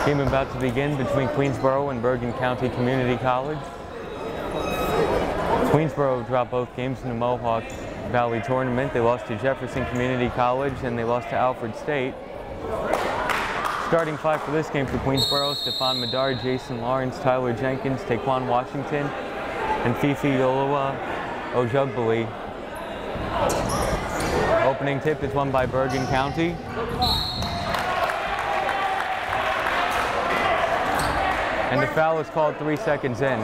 Game about to begin between Queensborough and Bergen County Community College. Queensborough dropped both games in the Mohawk Valley Tournament. They lost to Jefferson Community College and they lost to Alfred State. Starting five for this game for Queensborough: Stephon Medard, Jason Lawrence, Tyler Jenkins, Taequann Washington, and Fifi Yoloa Ojugbali. Opening tip is won by Bergen County. And the foul is called 3 seconds in.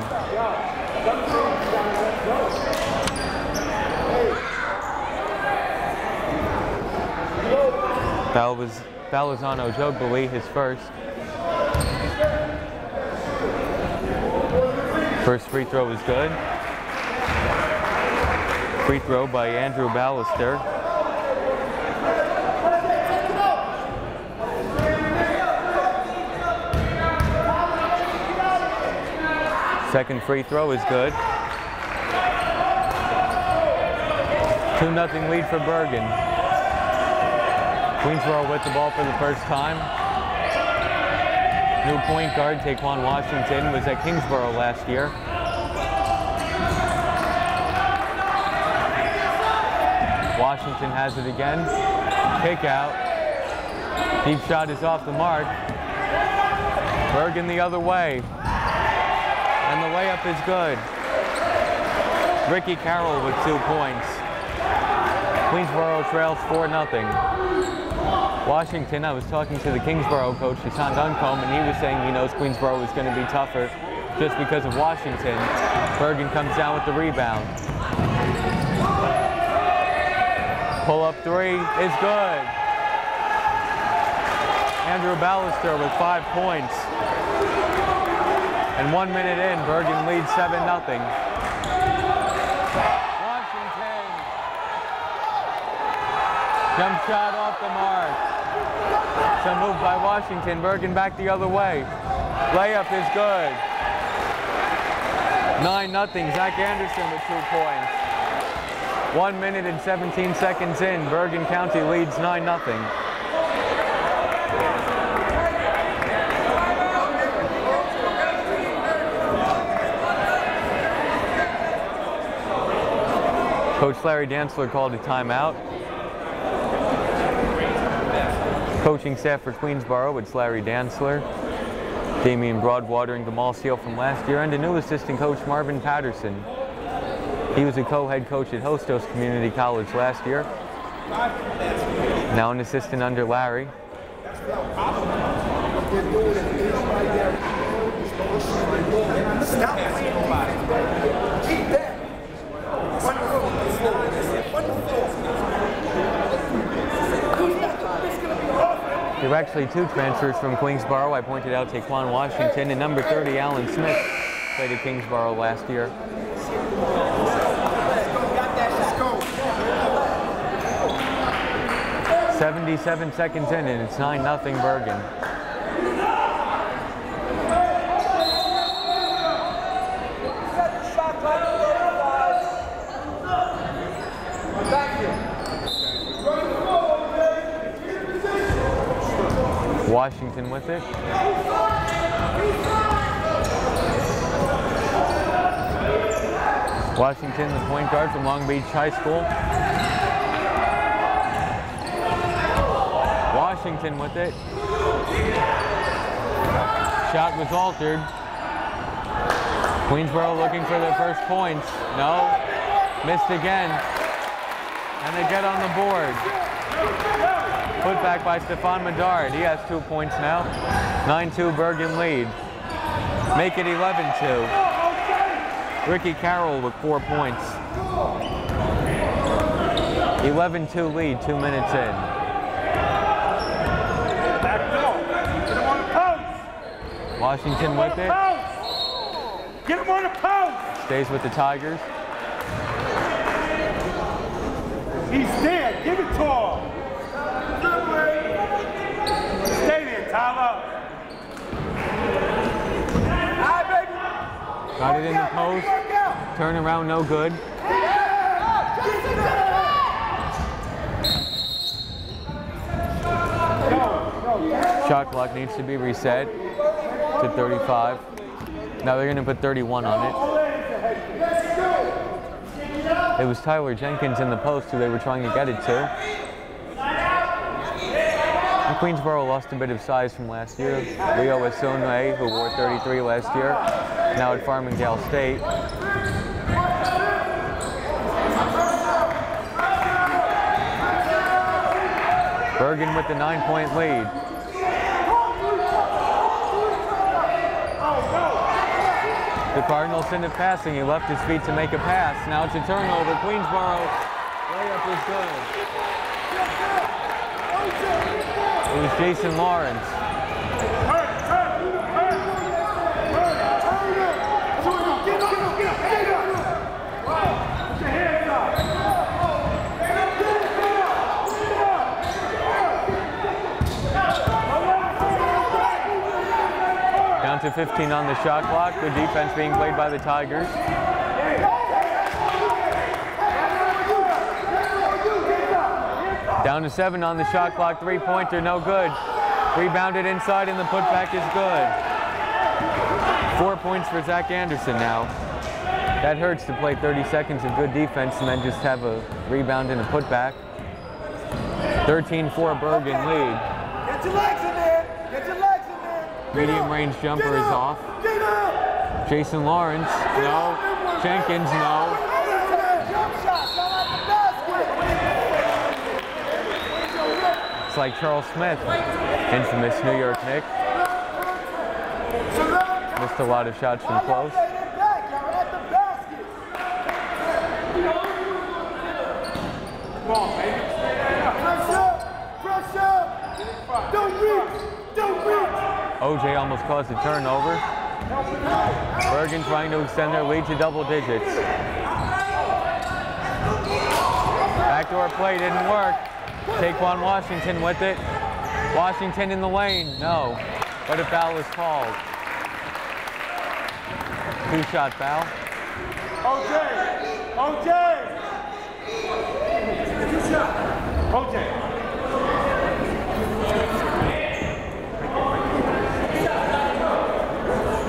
Foul is on Ojugbali, his first. First free throw is good. Free throw by Andrew Ballister. Second free throw is good. 2-0 lead for Bergen. Queensborough with the ball for the first time. New point guard Taequann Washington was at Kingsborough last year. Washington has it again. Kick out. Deep shot is off the mark. Bergen the other way. And the layup is good. Ricky Carroll with 2 points. Queensborough trails 4-0. Washington, I was talking to the Kingsborough coach, Sean Duncombe, and he was saying he knows Queensborough is going to be tougher just because of Washington. Bergen comes down with the rebound. Pull-up three is good. Andrew Ballister with 5 points. And 1 minute in, Bergen leads 7-0. Washington. Jump shot off the mark. Some move by Washington. Bergen back the other way. Layup is good. 9-0. Zach Anderson with 2 points. 1 minute and 17 seconds in, Bergen County leads 9-0. Coach Larry Dantzler called a timeout. Coaching staff for Queensborough, it's Larry Dantzler, Damian Broadwater, and Gamal Seal from last year, and a new assistant coach, Marvin Patterson. He was a co-head coach at Hostos Community College last year. Now an assistant under Larry. There were actually 2 transfers from Queensborough. I pointed out Taequann Washington and number 30, Alan Smith, played at Kingsborough last year. 77 seconds in and it's 9-0 Bergen. Washington with it. Washington, the point guard from Long Beach High School. Washington with it. Shot was altered. Queensborough looking for their first points. No. Missed again. And they get on the board. Put back by Stephon Medard. He has 2 points now. 9-2 Bergen lead. Make it 11-2. Ricky Carroll with 4 points. 11-2 lead, 2 minutes in. Washington with it. Get him on the post. Stays with the Tigers. He's there. Give it to him. Stay there, Tyler. Got it in the post. Turn around, no good. Go. Shot clock needs to be reset to 35. Now they're going to put 31 on it. It was Tyler Jenkins in the post who they were trying to get it to. And Queensborough lost a bit of size from last year. Leo Asone, who wore 33 last year, now at Farmingdale State. Bergen with the 9-point lead. The Cardinals send it passing. He left his feet to make a pass. Now it's a turnover. Queensborough. Layup is good. It was Jason Lawrence. Down to 15 on the shot clock. Good defense being played by the Tigers. Down to 7 on the shot clock. Three-pointer, no good. Rebounded inside and the putback is good. 4 points for Zach Anderson now. That hurts to play 30 seconds of good defense and then just have a rebound and a putback. 13-4 Bergen lead. Get your legs in there. Get your legs in there. Medium range jumper is off. Jason Lawrence, no. Jenkins, no. It's like Charles Smith, infamous New York Knick. Missed a lot of shots from close. Come on, baby. Press up. Press up. Don't reach. Don't reach. OJ almost caused a turnover. Bergen trying to extend their lead to double digits. Backdoor play didn't work. Taequann Washington with it. Washington in the lane. No. But a foul is called. Two-shot foul. OJ. OJ. OJ.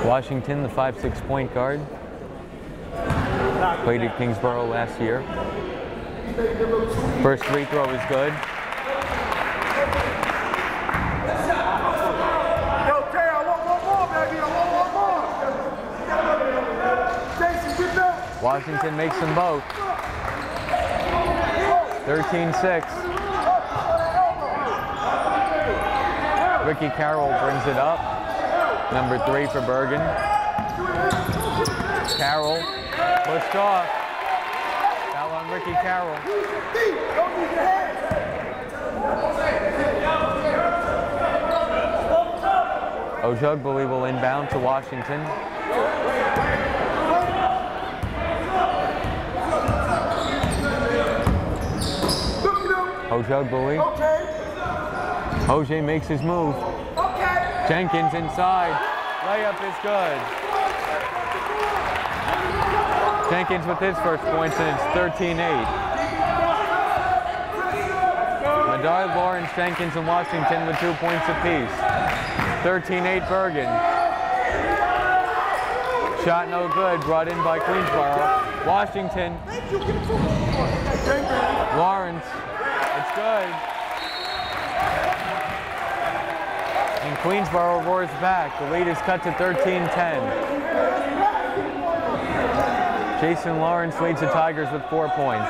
Washington, the 5'6" point guard. Played at Kingsborough last year. First free throw is good. Okay, I want one more, baby. I want one more. Jason, get down. Washington makes them both. 13-6. Ricky Carroll brings it up. Number 3 for Bergen. Carroll pushed off. Foul on Ricky Carroll. Ojugbuli will inbound to Washington. Ojugbuli. OJ makes his move. Jenkins inside. Layup is good. Jenkins with his first points, and it's 13-8. Medard, Lawrence, Jenkins, and Washington with 2 points apiece. 13-8 Bergen. Shot no good, brought in by Queensborough. Washington. Lawrence. It's good. And Queensborough roars back. The lead is cut to 13-10. Jason Lawrence leads the Tigers with 4 points.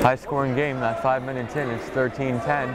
High scoring game, not 5 minutes in, it's 13-10.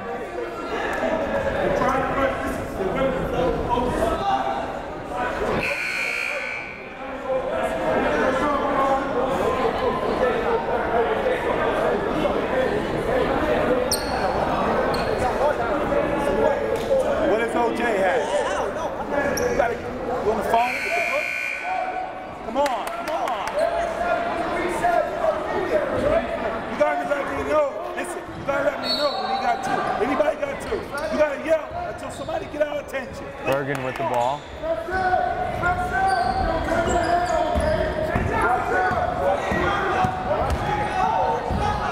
Bergen with the ball.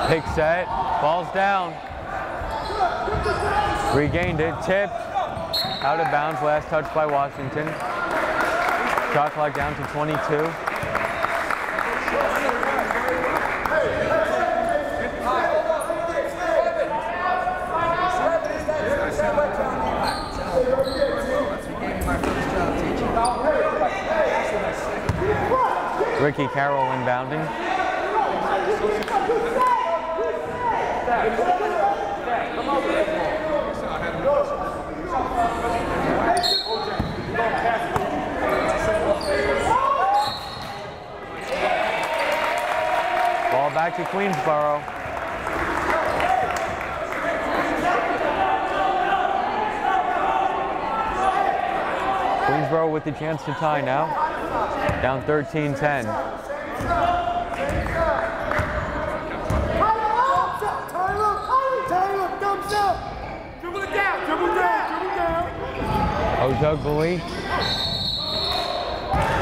Pick set, ball's down. Regained it, tipped, out of bounds, last touch by Washington. Shot clock down to 22. Ricky Carroll inbounding. Ball back to Queensborough. Queensborough with the chance to tie now. Down 13-10. Ojogboli.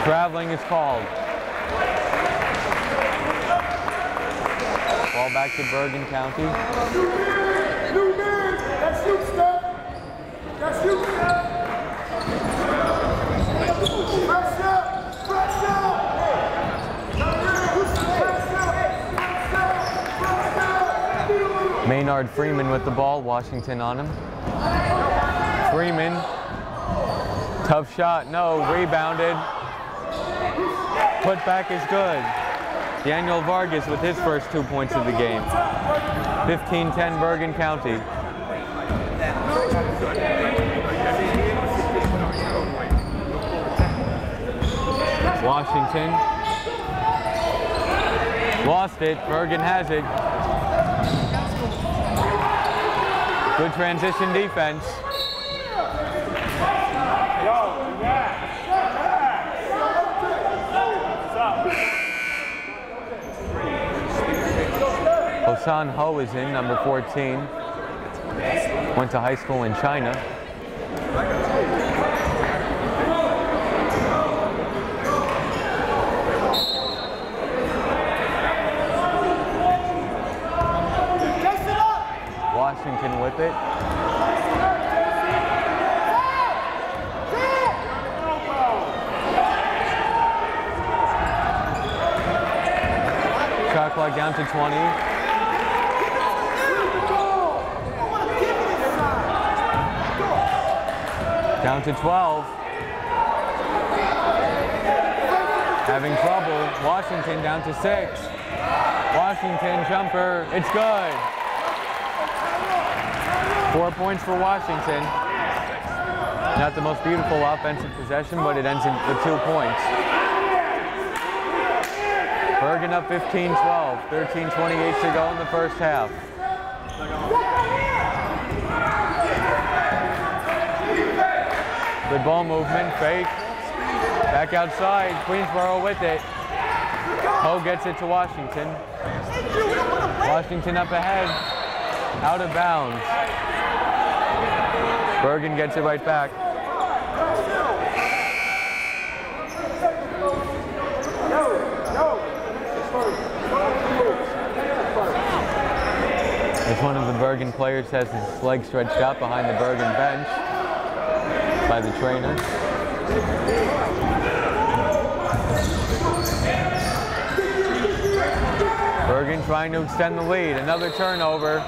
Traveling is called. Ball back to Bergen County. New man! That's you, Steph! That's you, Steph! Press up! Press up! Maynard Freeman with the ball, Washington on him. Freeman, tough shot, no, rebounded. Put back is good. Daniel Vargas with his first 2 points of the game. 15-10 Bergen County. Washington lost it, Bergen has it. Good transition defense. Hosan Ho is in, number 14. Went to high school in China. Washington with it. Shot clock down to 20. Down to 12. Having trouble. Washington down to 6. Washington jumper. It's good. 4 points for Washington. Not the most beautiful offensive possession, but it ends in with 2 points. Bergen up 15-12. 13:28 to go in the first half. Good ball movement, fake. Back outside, Queensborough with it. Ho gets it to Washington. Washington up ahead, out of bounds. Bergen gets it right back. As one of the Bergen players has his legs stretched out behind the Bergen bench by the trainer. Bergen trying to extend the lead. Another turnover.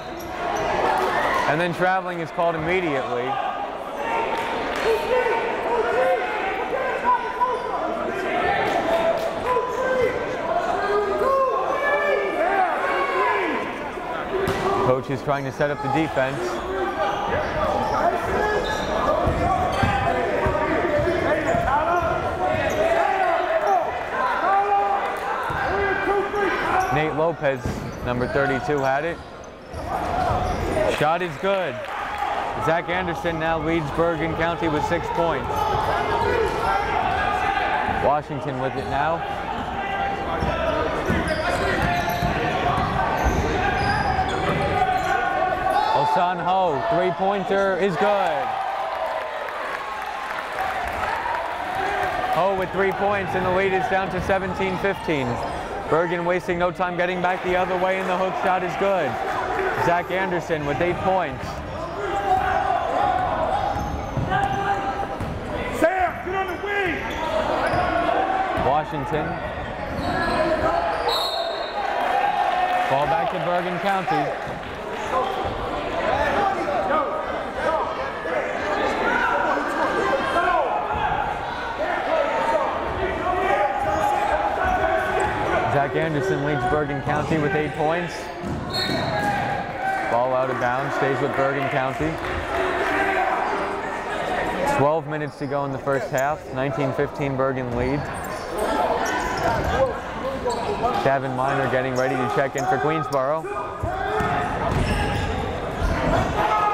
And then traveling is called immediately. Coach is trying to set up the defense. Nate Lopez, number 32, had it. Shot is good. Zach Anderson now leads Bergen County with 6 points. Washington with it now. Hosan Ho, three-pointer is good. Ho with 3 points, and the lead is down to 17-15. Bergen wasting no time getting back the other way, and the hook shot is good. Zach Anderson with 8 points. Sam, get on the wing. Washington. Ball back to Bergen County. Zach Anderson leads Bergen County with 8 points. Ball out of bounds, stays with Bergen County. 12 minutes to go in the first half. 19-15 Bergen lead. Stephon Medard getting ready to check in for Queensborough.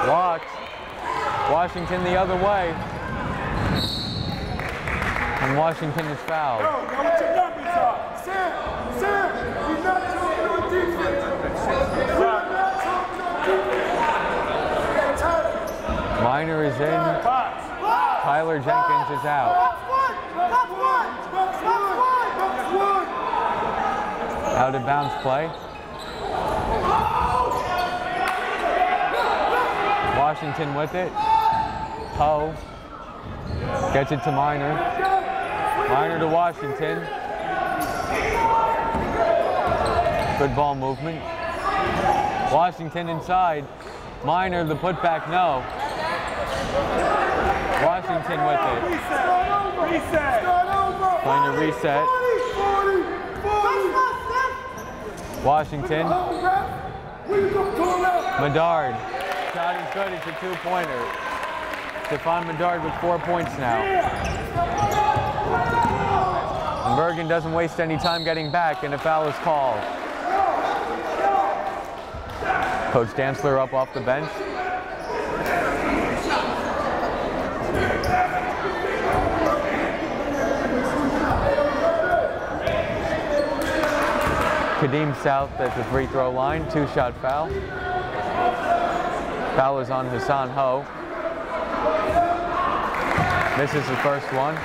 Blocked. Washington the other way. And Washington is fouled. Yo, know what your numbers are. Sam, you're not talking on defense. You're not talking on defense. Minor is in. Tyler Jenkins is out. Out of bounds play. Washington with it. Ho gets it to Minor. Minor to Washington. Good ball movement. Washington inside. Minor, the putback, no. Washington with it. Reset. Going to reset. Washington. Medard. Shot is good. It's a 2-pointer. Stephon Medard with 4 points now. And Bergen doesn't waste any time getting back, and a foul is called. Coach Dantzler up off the bench. Kadeem South at the free throw line, 2-shot foul. Foul is on Hassan Ho. Misses the first one.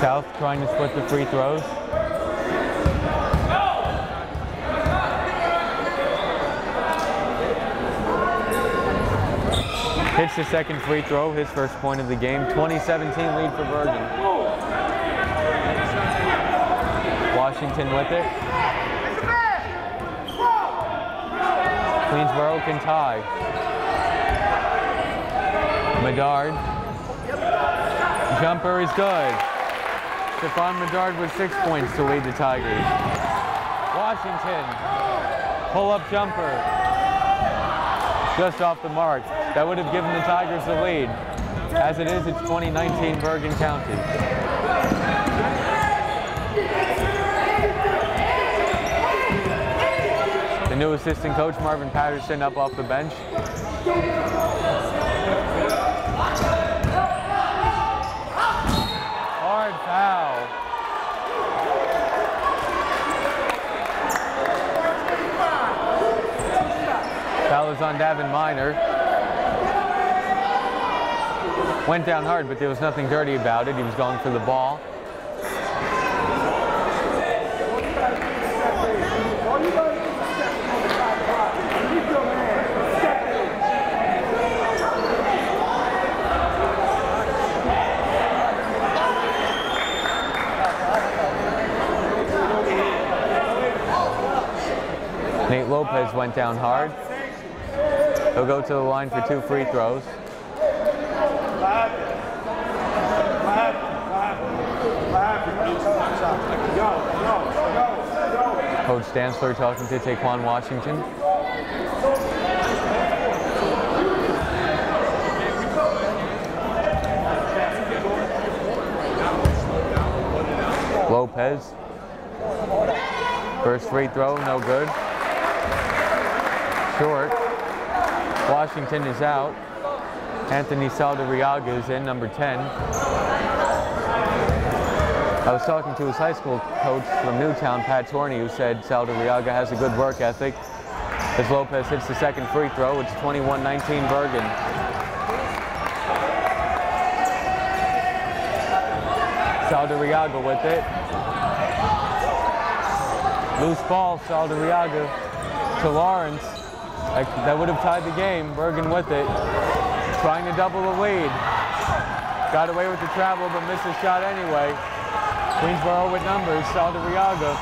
South trying to split the free throws. Hits the second free throw, his first point of the game. 20-17 lead for Bergen. Washington with it. Queensborough can tie. Medard. Jumper is good. Stephon Medard with 6 points to lead the Tigers. Washington. Pull-up jumper. Just off the mark. That would have given the Tigers the lead. As it is, it's 2019 Bergen County. The new assistant coach, Marvin Patterson, up off the bench. Hard foul. Foul is on Davin Minor. Went down hard, but there was nothing dirty about it. He was going for the ball. Nate Lopez went down hard. He'll go to the line for 2 free throws. Coach Dantzler talking to Taequann Washington. Lopez. First free throw, no good. Short. Washington is out. Anthony Saldarriaga is in, number 10. I was talking to his high school coach from Newtown, Pat Torney, who said Saldariaga has a good work ethic. As Lopez hits the second free throw, it's 21-19 Bergen. Saldariaga with it. Loose ball, Saldariaga to Lawrence. That would have tied the game. Bergen with it. Trying to double the lead. Got away with the travel, but missed his shot anyway. Queensborough with numbers. Saldariaga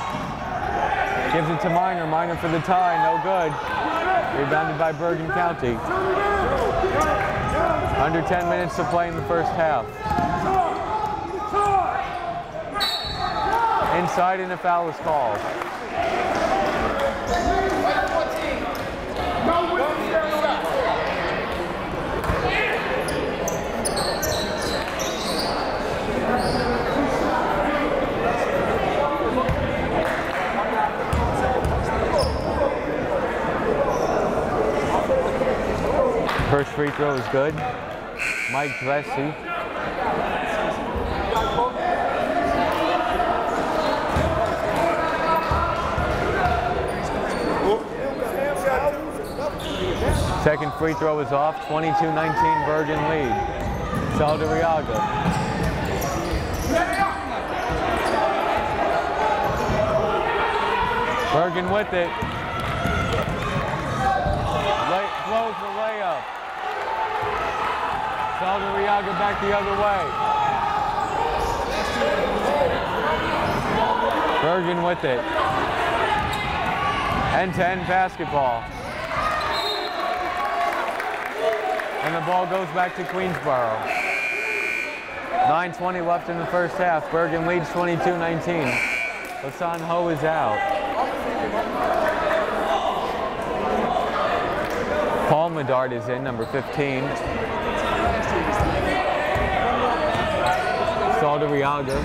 gives it to Minor. Minor for the tie. No good. Rebounded by Bergen County. Under 10 minutes to play in the first half. Inside and a foul is called. First free throw is good. Mike Dressy. Second free throw is off. 22-19 Bergen lead. Saldariaga. Bergen with it. Blows the layup. Saldariaga back the other way. Bergen with it. End-to-end basketball. And the ball goes back to Queensborough. 9:20 left in the first half. Bergen leads 22-19. Hassan Ho is out. Paul Medard is in, number 15. Saldariaga.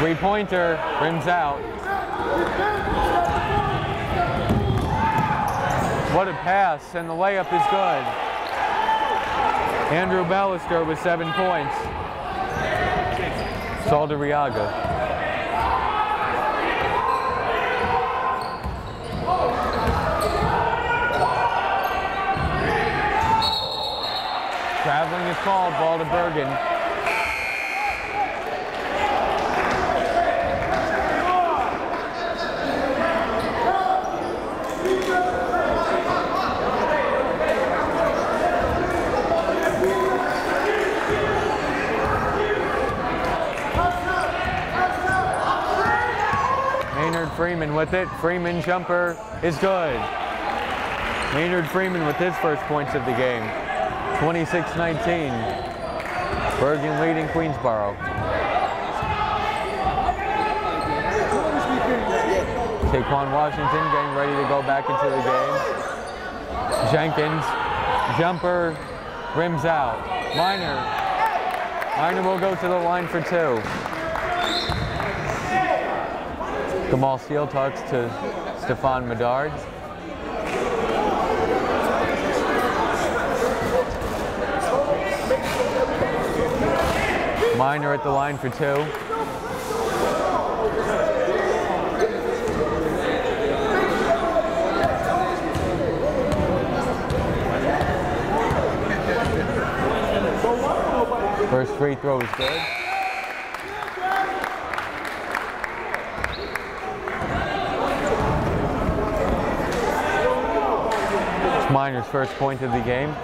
Three-pointer, rims out. What a pass, and the layup is good. Andrew Ballister with 7 points. Saldariaga. Traveling is called, ball to Bergen. Freeman with it. Freeman jumper is good. Maynard Freeman with his first points of the game. 26-19. Bergen leading Queensborough. Taequann Washington getting ready to go back into the game. Jenkins, jumper, rims out. Minor will go to the line for 2. Gamal Steele talks to Stephon Medard. Minor at the line for 2. First free throw is good. Minor's first point of the game.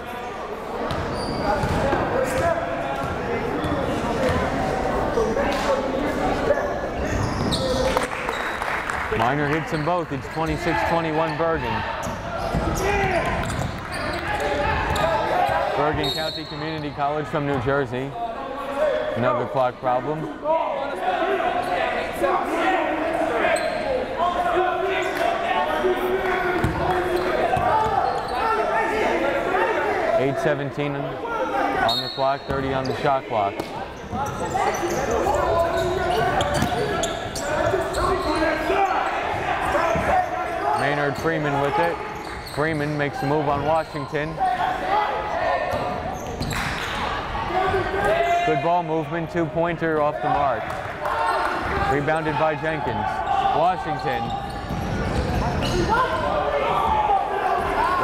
Minor hits them both. It's 26-21 Bergen. Bergen County Community College from New Jersey. Another clock problem. 8:17 on the clock, 30 on the shot clock. Maynard Freeman with it. Freeman makes a move on Washington. Good ball movement, 2-pointer off the mark. Rebounded by Jenkins.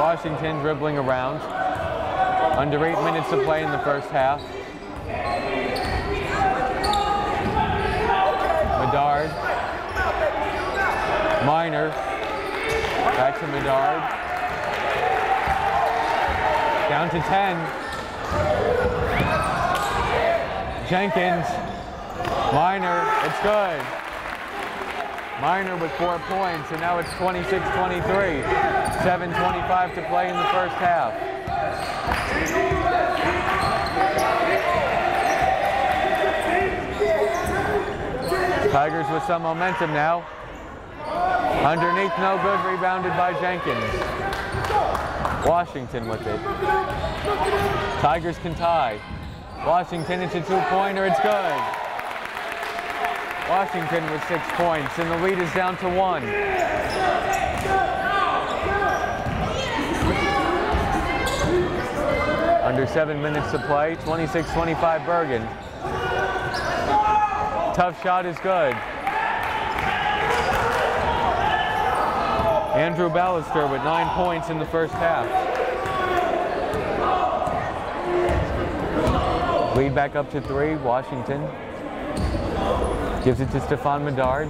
Washington dribbling around. Under 8 minutes to play in the first half. Medard. Minor. Back to Medard. Down to 10. Jenkins. Minor. It's good. Minor with 4 points, and now it's 26-23. 7:25 to play in the first half. Tigers with some momentum now. Underneath, no good, rebounded by Jenkins. Washington with it. Tigers can tie. Washington, it's a 2-pointer, it's good. Washington with 6 points, and the lead is down to 1. Under 7 minutes to play, 26-25 Bergen. Tough shot is good. Andrew Ballister with 9 points in the first half. Lead back up to 3, Washington. Gives it to Stephon Medard.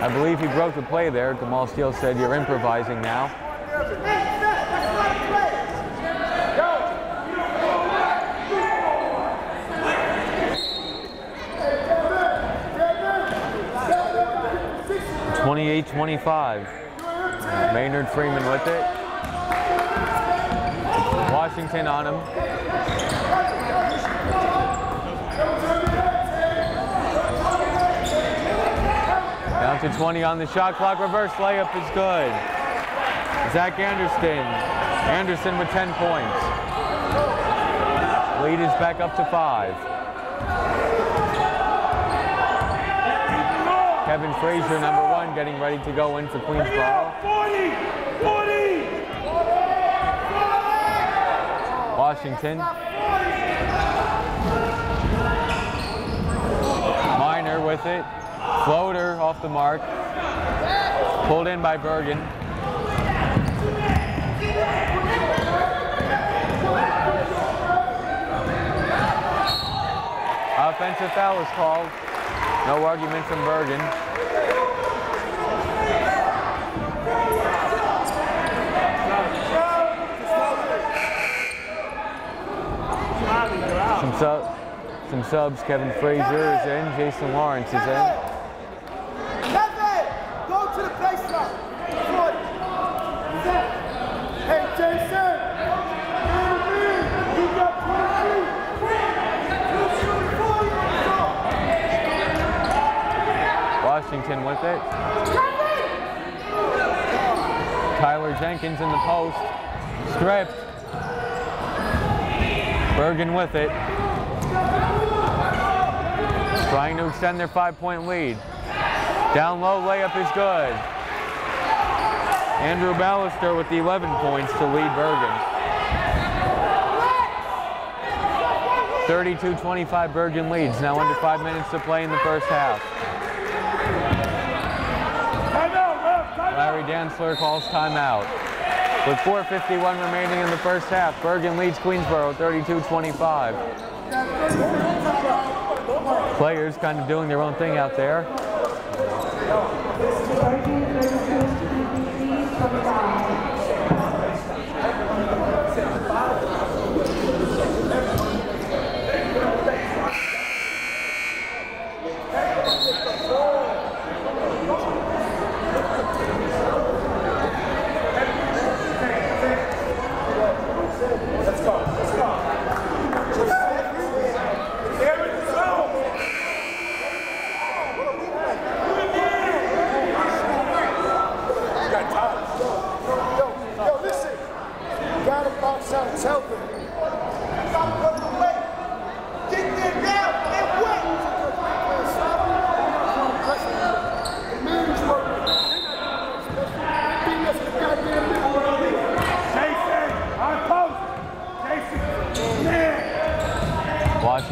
I believe he broke the play there. Gamal Steele said, "You're improvising now." (28-25). Maynard Freeman with it. Washington on him. Down to 20 on the shot clock. Reverse layup is good. Zach Anderson with 10 points. Lead is back up to 5. Kevin Frazier, number 1, getting ready to go in for Queensborough. 40! Washington. Minor with it. Floater off the mark. Pulled in by Bergen. Offensive foul is called. No argument from Bergen. Some subs. Kevin Frazier is in. Jason Lawrence is in. Kevin, go to the baseline. Hey, Jason. You got 23. Washington with it. Tyler Jenkins in the post. Stripped. Bergen with it. Trying to extend their 5-point lead. Down low, layup is good. Andrew Ballister with the 11 points to lead Bergen. 32-25 Bergen leads. Now under 5 minutes to play in the first half. Larry Dantzler calls timeout. With 4:51 remaining in the first half, Bergen leads Queensborough 32-25. Players kind of doing their own thing out there.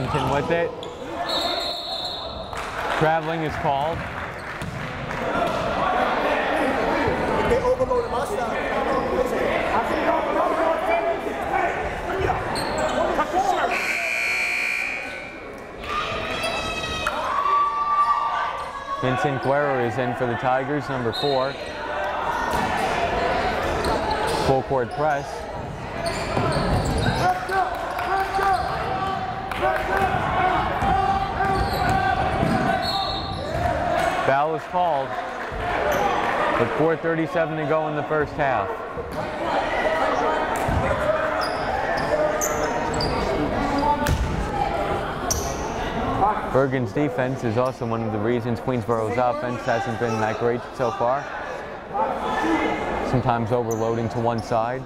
Washington with it. Traveling is called. They overloaded my style. Vincent Guerra is in for the Tigers, number 4. Full court press. Foul is called with 4:37 to go in the first half. Bergen's defense is also one of the reasons Queensborough's offense hasn't been that great so far. Sometimes overloading to one side.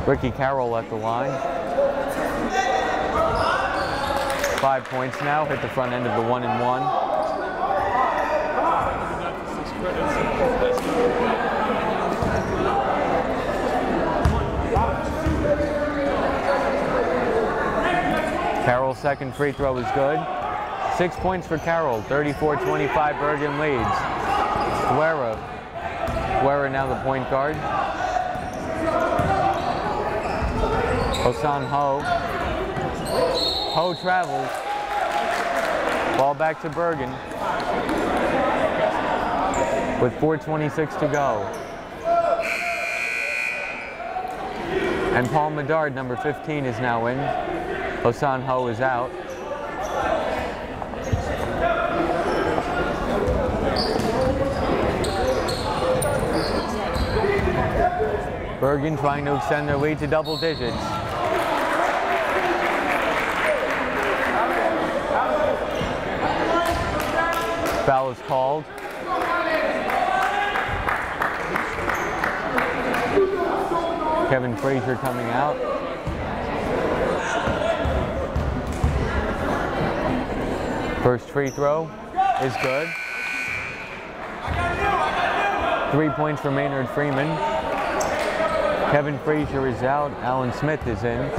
Ricky Carroll at the line. 5 points now, hit the front end of the 1-and-1. Carroll's second free throw is good. 6 points for Carroll, 34-25 Bergen leads. Guerra now the point guard. Hosan Ho. Ho travels. Ball back to Bergen. With 4:26 to go. And Paul Medard, number 15, is now in. Hosan Ho is out. Bergen trying to extend their lead to double digits. Foul is called. Kevin Frazier coming out. First free throw is good. 3 points for Maynard Freeman. Kevin Frazier is out. Alan Smith is in.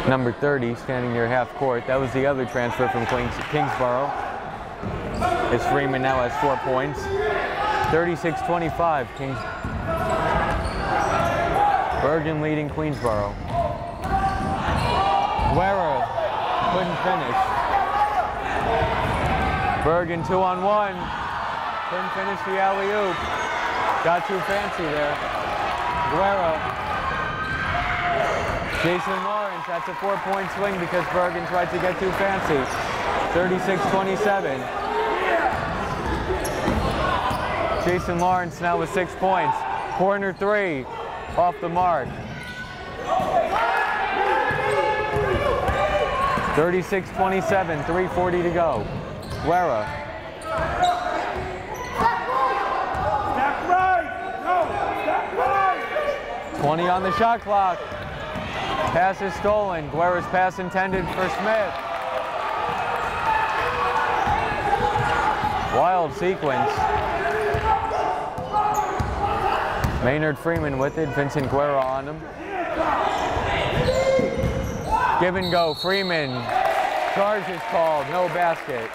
Number 30, standing near half court. That was the other transfer from Queensborough. As Freeman now has 4 points. 36-25. Bergen leading Queensborough. Guerra couldn't finish. Bergen 2-on-1. Couldn't finish the alley-oop. Got too fancy there. Guerra. Jason Lawrence, that's a 4-point swing because Bergen tried to get too fancy. 36-27. Jason Lawrence now with 6 points. Corner 3, off the mark. 36-27, 3:40 to go. Guerra. Step right! No! Step right! 20 on the shot clock. Pass is stolen. Guerra's pass intended for Smith. Wild sequence. Maynard Freeman with it. Vincent Guerra on him. Give and go. Freeman. Charge is called. No basket.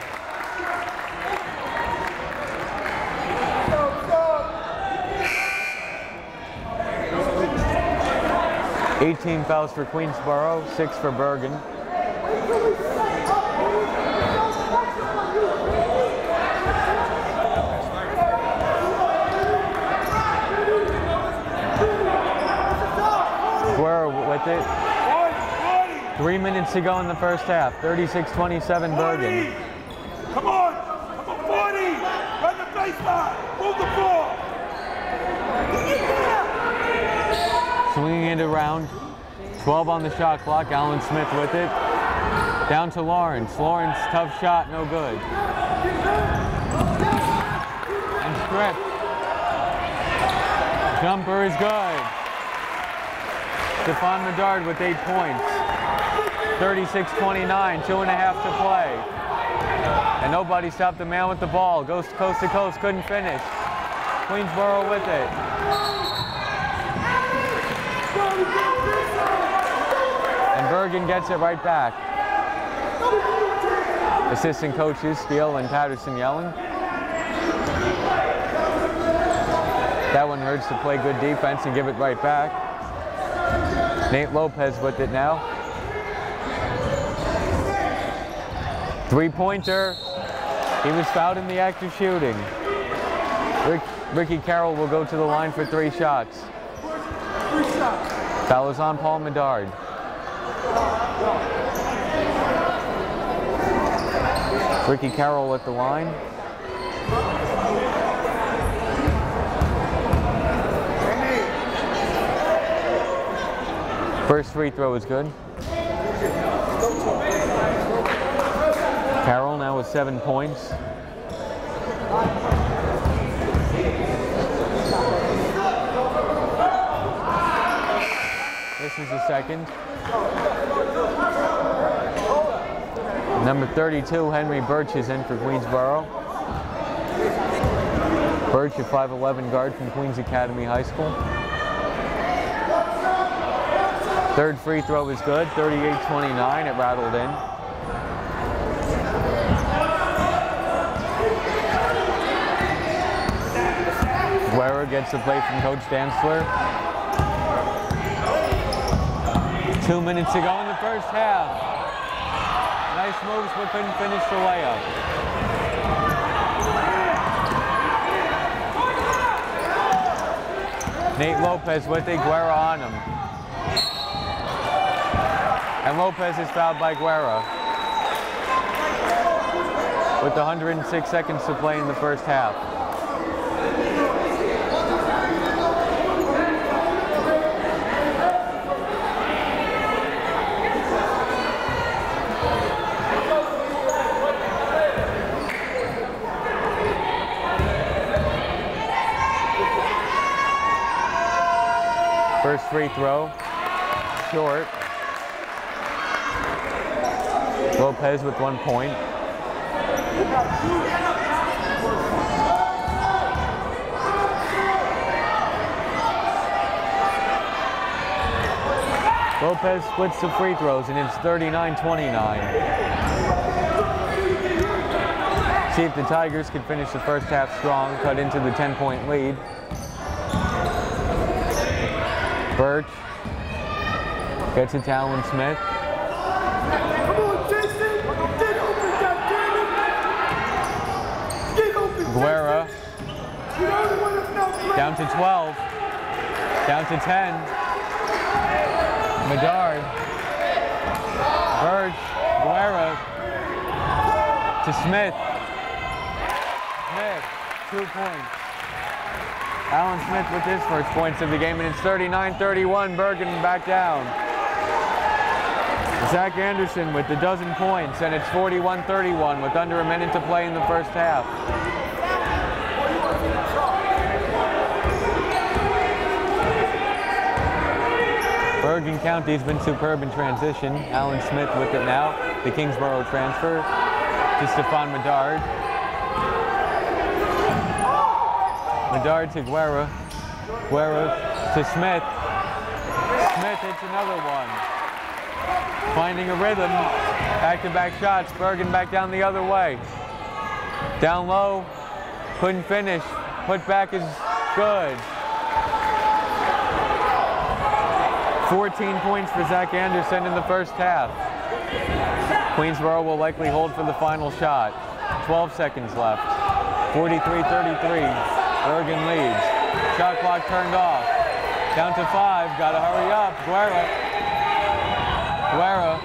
Eighteen fouls for Queensborough, 6 for Bergen. Guerra with it. 3 minutes to go in the first half. 36-27 Bergen. Come on! Come on, 40! Run the baseline! Move the ball! Swinging it around. 12 on the shot clock. Alan Smith with it. Down to Lawrence. Lawrence, tough shot, no good. And stripped. Jumper is good. Stephon Medard with 8 points. 36-29, 2.5 to play. And nobody stopped the man with the ball. Goes coast to coast, couldn't finish. Queensborough with it. Bergen gets it right back. Assistant coaches Steele and Patterson yelling. That one hurts to play good defense and give it right back. Nate Lopez with it now. Three-pointer. He was fouled in the act of shooting. Ricky Carroll will go to the line for 3 shots. Foul is on Paul Medard. Ricky Carroll at the line. First free throw is good. Carroll now with 7 points. This is the second. Number 32, Henry Birch, is in for Queensborough. Birch, a 5'11" guard from Queens Academy High School. Third free throw is good, 38-29, it rattled in. Guerra gets the play from Coach Dantzler. 2 minutes to go in the first half. Nice moves, but couldn't finish the layup. Nate Lopez with it, Guerra on him. And Lopez is fouled by Guerra. With 106 seconds to play in the first half. First free throw, short. Lopez with 1 point. Lopez splits the free throws and it's 39-29. See if the Tigers can finish the first half strong, cut into the 10-point lead. Birch gets to Taequann Smith. Come on, Jason! Get open, goddammit! Get open, Guerra Jason! You're the only one that's not playing. down to 12. Down to 10. Medard. Birch. Guerra. To Smith. Smith. 2 points. Alan Smith with his first points of the game, and it's 39-31. Bergen back down. Zach Anderson with the dozen points, and it's 41-31 with under a minute to play in the first half. Bergen County's been superb in transition. Alan Smith with it now. The Kingsborough transfer to Stephon Medard. Medard to Guerra. Guerra to Smith. Smith hits another one. Finding a rhythm. Back-to-back shots. Bergen back down the other way. Down low. Couldn't finish. Put back is good. 14 points for Zach Anderson in the first half. Queensborough will likely hold for the final shot. 12 seconds left. 43-33. Bergen leads. Shot clock turned off. Down to 5. Gotta hurry up. Guerra. Guerra.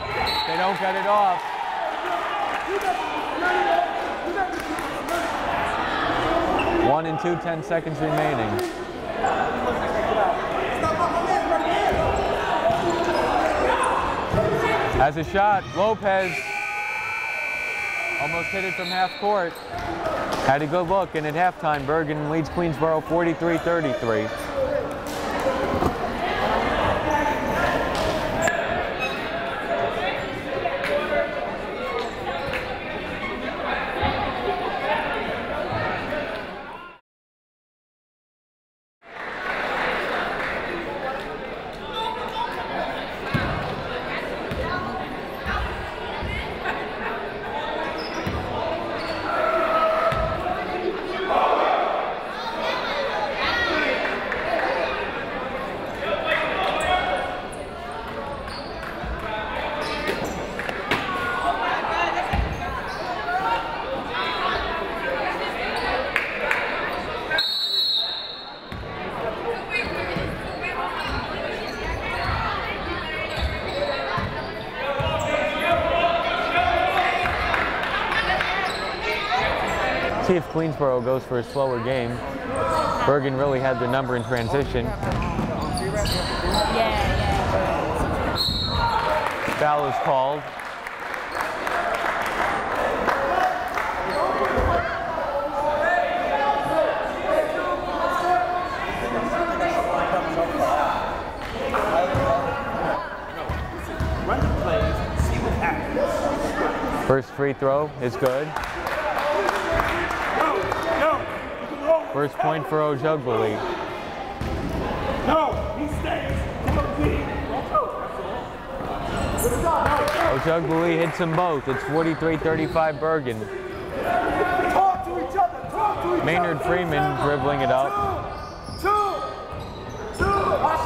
They don't get it off. 1 and 2, 10 seconds remaining. Has a shot. Lopez almost hit it from half court. Had a good look, and at halftime, Bergen leads Queensborough 43-33. see if Queensborough goes for a slower game. Bergen really had their number in transition. Foul is called. First free throw is good. First point for Ojugbuli. Ojugbuli hits them both. It's 43-35 Bergen. Maynard Freeman dribbling it up.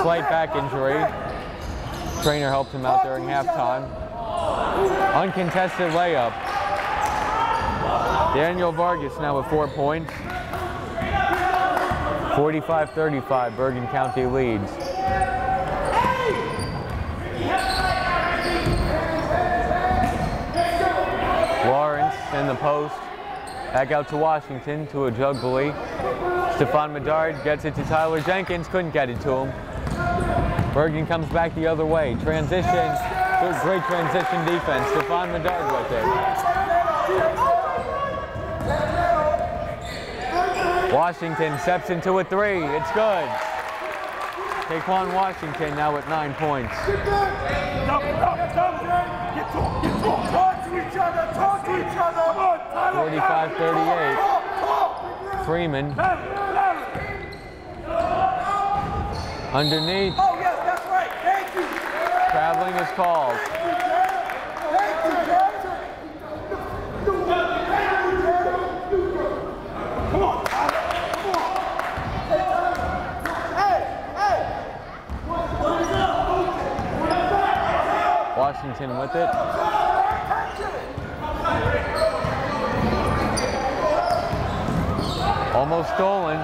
Slight back injury. Trainer helped him out during halftime. Uncontested layup. Daniel Vargas now with 4 points. 45-35, Bergen County leads. Lawrence in the post. Back out to Washington, to Ojugbuli. Stephon Medard gets it to Tyler Jenkins, couldn't get it to him. Bergen comes back the other way. Transition, great transition defense. Stephon Medard with it. Washington steps into a three. It's good. Taequann Washington now with 9 points. 45-38. Freeman. Underneath. Oh, yes, that's right. Thank you. Traveling is called. Come on. Washington with it. Almost stolen.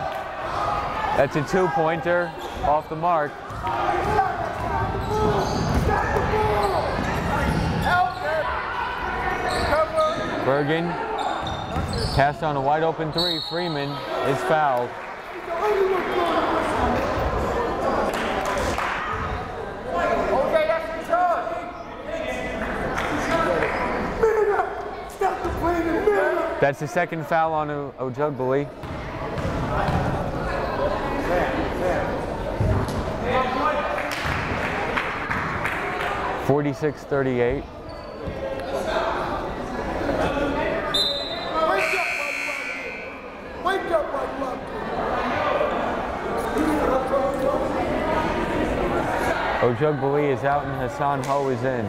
That's a two-pointer off the mark. Bergen passed on a wide open three. Freeman is fouled. That's the second foul on Ojugbuli. – 46-38. Ojugbuli is out and Hassan Ho is in.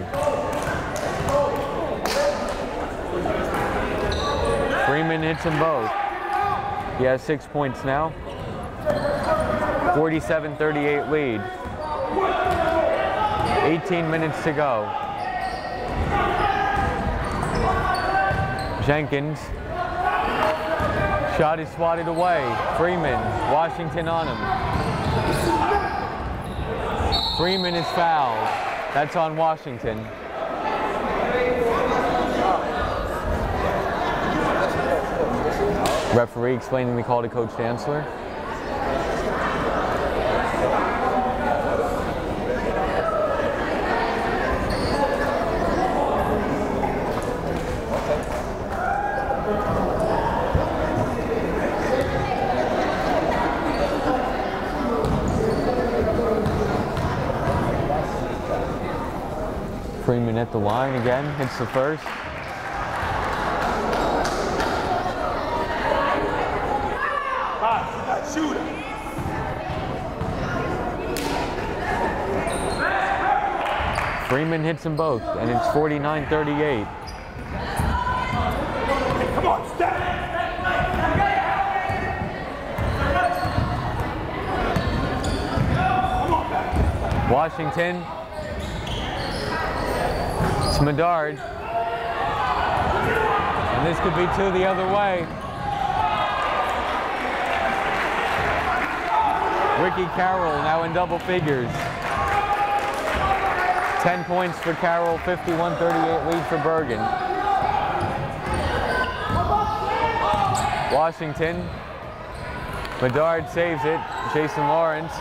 Freeman hits them both. He has 6 points now. 47-38 lead. 18 minutes to go. Jenkins. Shot is swatted away. Freeman. Washington on him. Freeman is fouled. That's on Washington. Referee explaining the call to Coach Dantzler. Freeman at the line again, hits the first. Freeman hits them both, and it's 49-38. Come on, step! Washington. It's Medard. And this could be two the other way. Ricky Carroll now in double figures. 10 points for Carroll, 51-38 lead for Bergen. Washington. Medard saves it. Jason Lawrence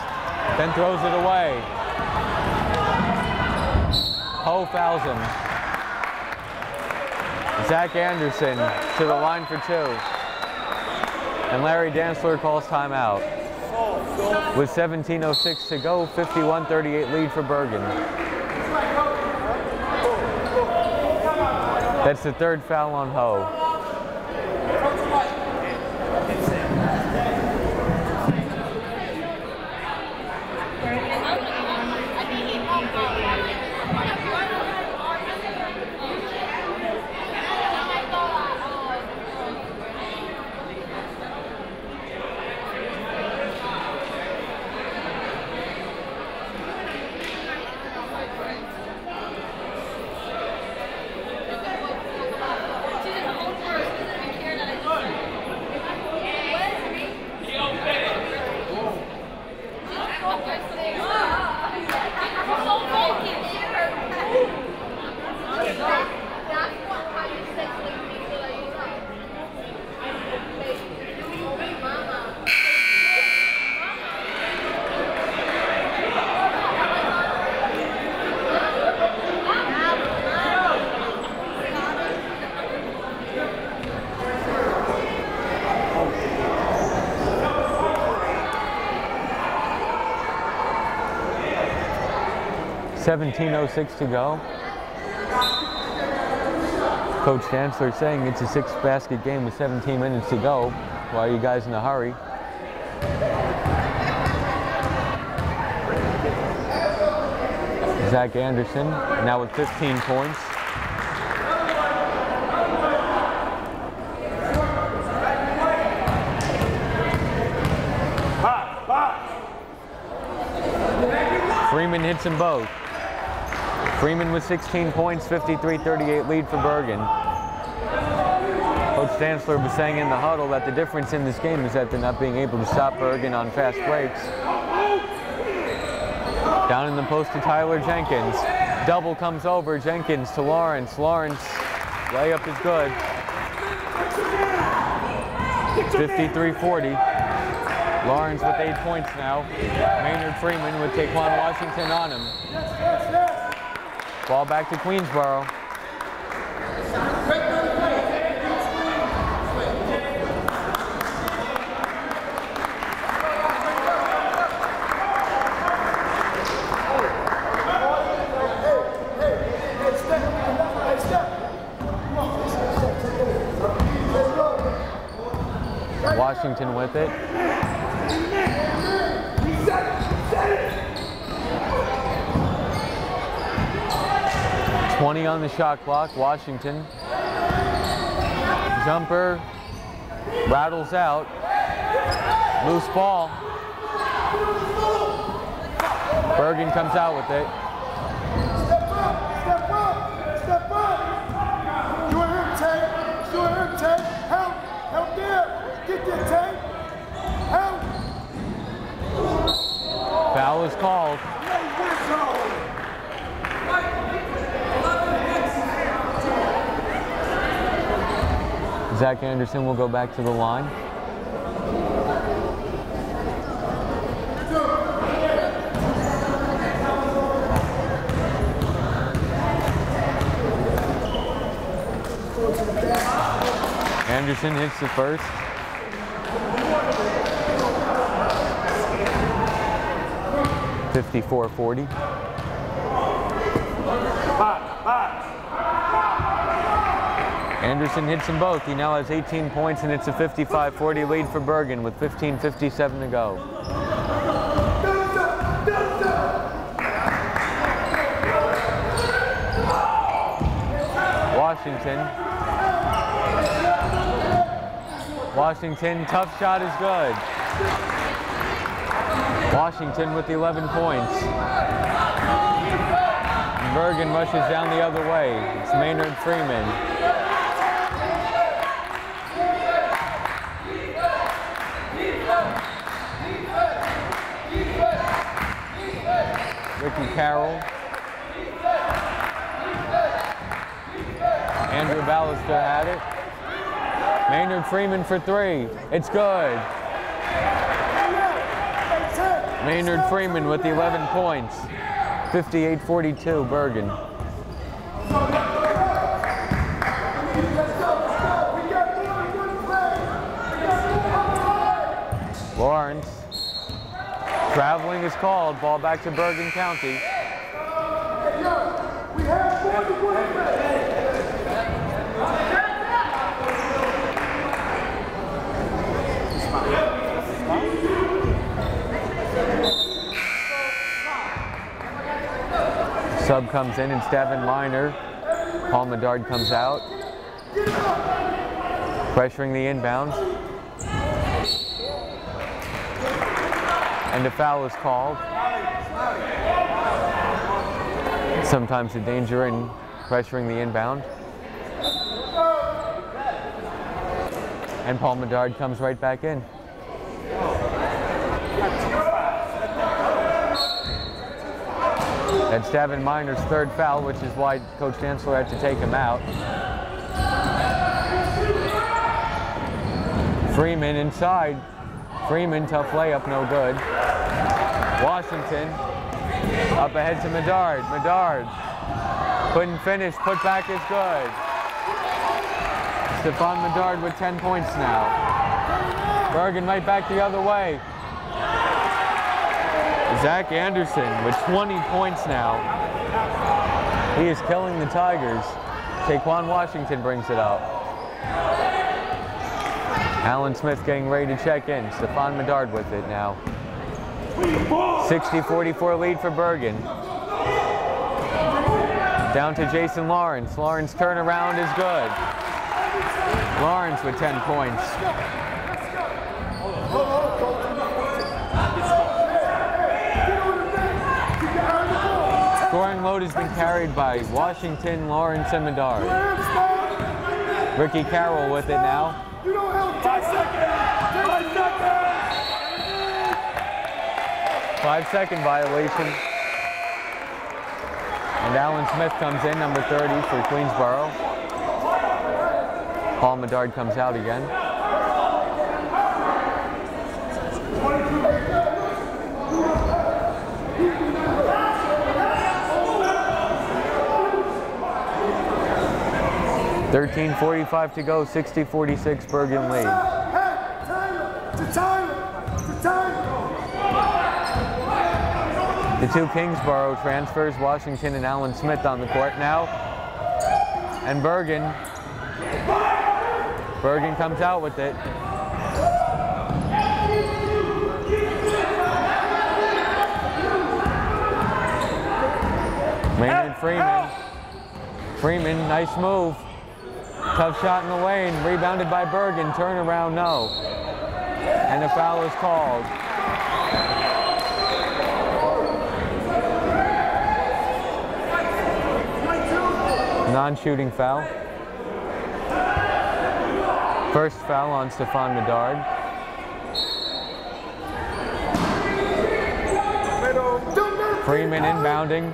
then throws it away. Ho fouls him. Zach Anderson to the line for 2. And Larry Dantzler calls timeout. With 17:06 to go, 51-38 lead for Bergen. That's the 3rd foul on Ho. .17:06 to go. Coach Dantzler saying it's a 6-basket game with 17 minutes to go. Why are you guys in a hurry? Zach Anderson now with 15 points. Freeman hits them both. Freeman with 16 points, 53-38 lead for Bergen. Coach Dantzler was saying in the huddle that the difference in this game is that they're not being able to stop Bergen on fast breaks. Down in the post to Tyler Jenkins. Double comes over, Jenkins to Lawrence. Lawrence, layup is good. 53-40. Lawrence with 8 points now. Maynard Freeman with Taequann Washington on him. Ball back to Queensborough. Washington with it. 20 on the shot clock. Washington. Jumper rattles out. Loose ball. Bergen comes out with it. Step up! Step up! Step up! You want him, Tate? You want him, Tate? Help! Help there! Get there, Tate! Help! Foul is called. Zach Anderson will go back to the line. Anderson hits the first. .54-40. Anderson hits them both. He now has 18 points, and it's a 55-40 lead for Bergen with 15:57 to go. Washington, tough shot is good. Washington with the 11 points. Bergen rushes down the other way. It's Maynard Freeman. Ricky Carroll. Andrew Ballister had it. Maynard Freeman for three. It's good. Maynard Freeman with the 11 points. 58-42, Bergen. Lawrence. Traveling is called. Ball back to Bergen County. Sub comes in and Stephon Medard. Paul Medard comes out. Pressuring the inbounds. And a foul is called. Sometimes a danger in pressuring the inbound. And Paul Medard comes right back in. That's Stephon Medard's third foul, which is why Coach Chancellor had to take him out. Freeman inside. Freeman, tough layup, no good. Washington up ahead to Medard. Medard couldn't finish, put back is good. Stephon Medard with 10 points now. Bergen right back the other way. Zach Anderson with 20 points now. He is killing the Tigers. Taequann Washington brings it up. Alan Smith getting ready to check in. Stephon Medard with it now. 60-44 lead for Bergen. Down to Jason Lawrence. Lawrence turnaround is good. Lawrence with 10 points. Scoring load has been carried by Washington, Lawrence, and Medard. Ricky Carroll with it now. 5-second violation. And Alan Smith comes in, number 30 for Queensborough. Paul Medard comes out again. .45 to go, 60-46 Bergen lead. The two Queensborough transfers, Washington and Alan Smith on the court now. And Bergen comes out with it. Maynard Freeman. Freeman, nice move. Tough shot in the lane, rebounded by Bergen, turnaround no. And a foul is called. Non-shooting foul. First foul on Stephon Medard. Freeman inbounding.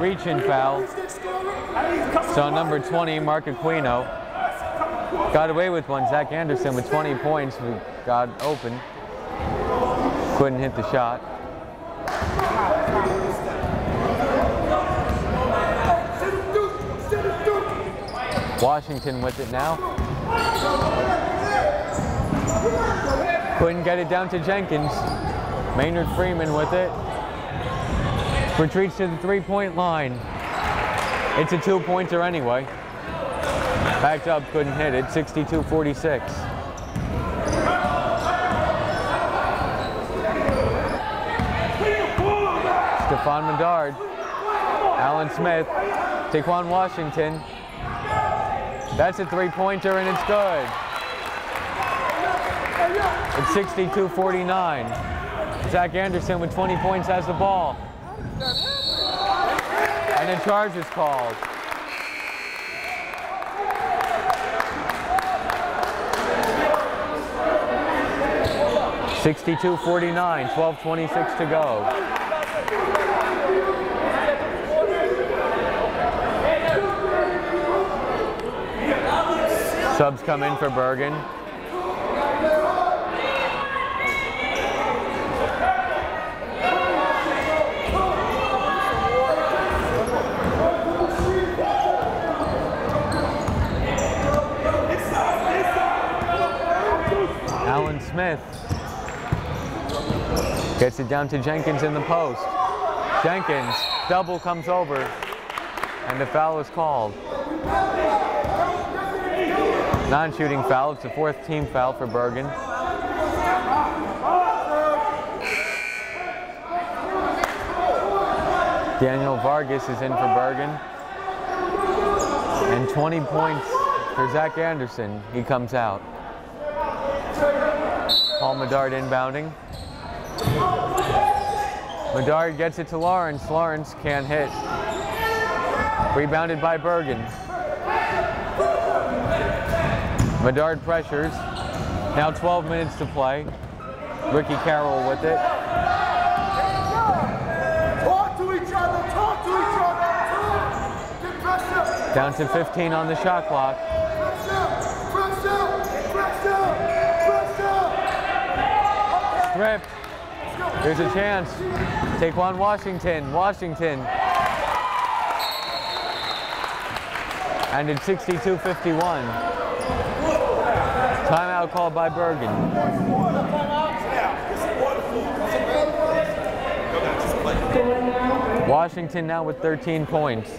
Reaching foul. So number 20, Mark Aquino, got away with one. Zach Anderson with 20 points, we got open. Couldn't hit the shot. Washington with it now. Couldn't get it down to Jenkins. Maynard Freeman with it. Retreats to the three-point line. It's a two-pointer anyway. Backed up, couldn't hit it. 62-46. Stephon Medard. Alan Smith. Taequann Washington. That's a three-pointer and it's good. It's 62-49. Zach Anderson with 20 points has the ball. And a charge is called. (62-49), 12:26 to go. Subs come in for Bergen. Smith gets it down to Jenkins in the post. Jenkins, double comes over, and the foul is called. Non-shooting foul, it's the 4th team foul for Bergen. Daniel Vargas is in for Bergen. And 20 points for Zach Anderson, he comes out. Paul Medard inbounding. Medard gets it to Lawrence. Lawrence can't hit. Rebounded by Bergen. Medard pressures. Now 12 minutes to play. Ricky Carroll with it. Talk to each other. Talk to each other. Get pressure. Down to 15 on the shot clock. Strip. There's a chance. Taequann Washington. Washington. And it's 62-51. Timeout called by Bergen. Washington now with 13 points.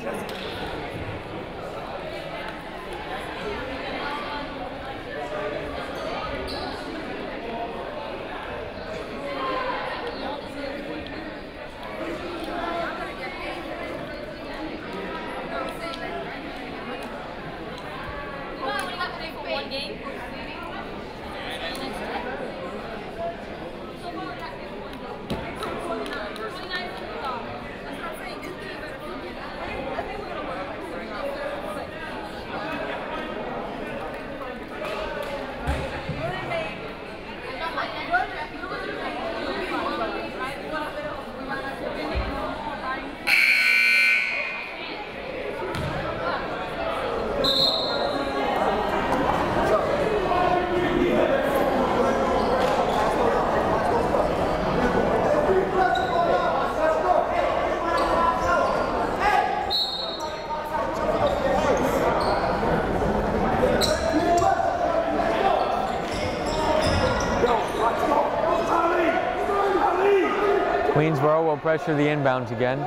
Queensborough will pressure the inbounds again.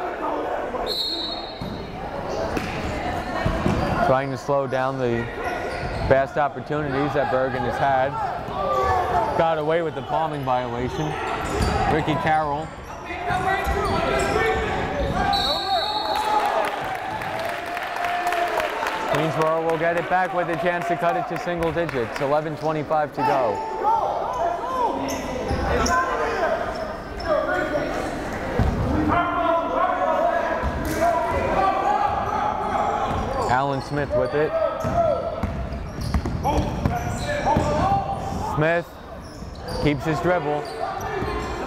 Trying to slow down the fast opportunities that Bergen has had. Got away with the palming violation. Ricky Carroll. Queensborough will get it back with a chance to cut it to single digits. 11:25 to go. Alan Smith with it. Smith keeps his dribble.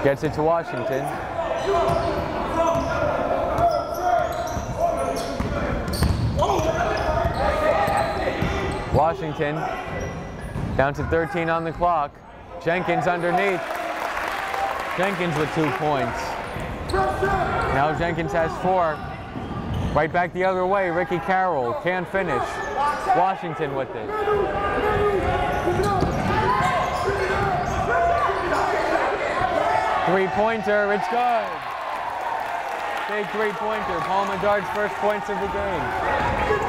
Gets it to Washington. Washington down to 13 on the clock. Jenkins underneath. Jenkins with 2 points. Now Jenkins has 4. Right back the other way, Ricky Carroll can't finish. Washington with it. Three-pointer, it's good. Big three-pointer, Paul Medard's first points of the game.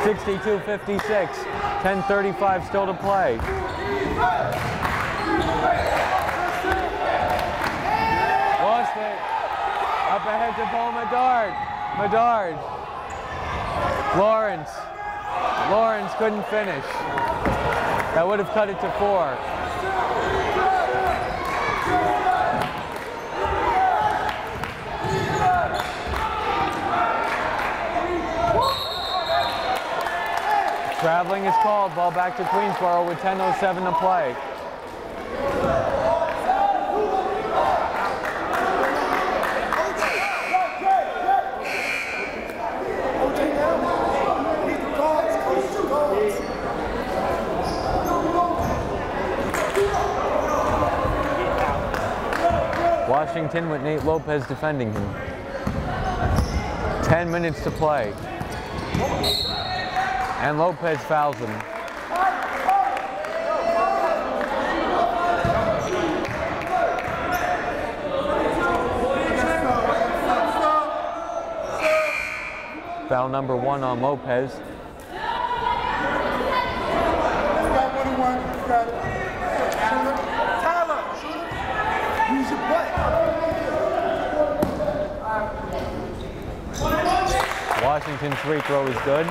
62-56, 10:35 still to play. Lost it. Up ahead to Paul Medard. Medard. Lawrence couldn't finish. That would have cut it to 4. Traveling is called. Ball back to Queensborough with 10:07 to play. Washington with Nate Lopez defending him. 10 minutes to play. And Lopez fouls him. Foul number 1 on Lopez. Washington's free throw is good.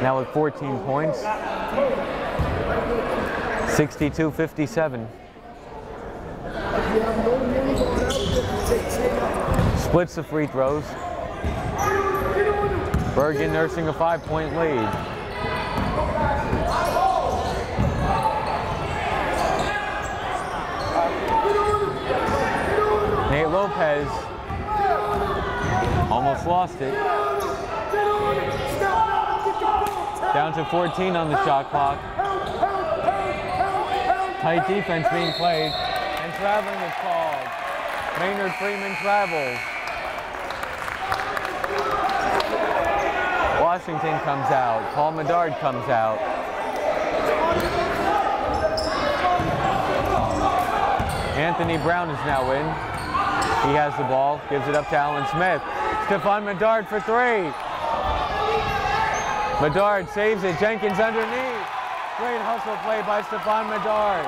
Now with 14 points. 62-57. Splits the free throws. Bergen nursing a 5-point lead. Nate Lopez almost lost it. Down to 14 on the shot clock. Tight defense being played, and traveling is called. Maynard Freeman travels. Washington comes out. Paul Medard comes out. Anthony Brown is now in. He has the ball, gives it up to Alan Smith. Stephon Medard for 3. Medard saves it. Jenkins underneath. Great hustle play by Stephon Medard.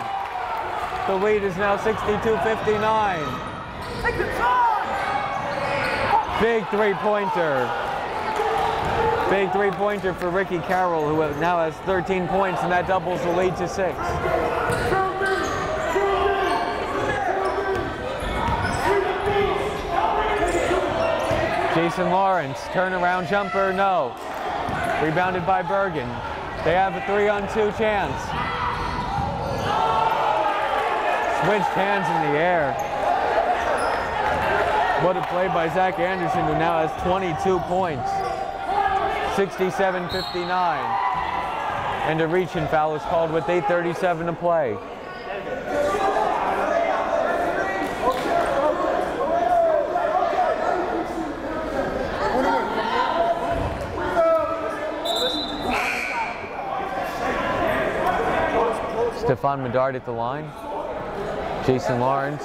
The lead is now 62-59. Big three-pointer. Big three-pointer for Ricky Carroll, who now has 13 points, and that doubles the lead to 6. Jason Lawrence, turnaround jumper, no. Rebounded by Bergen. They have a 3-on-2 chance. Switched hands in the air. What a play by Zach Anderson, who now has 22 points. 67-59. And a reach-in foul is called with 8:37 to play. Stephon Medard at the line. Jason Lawrence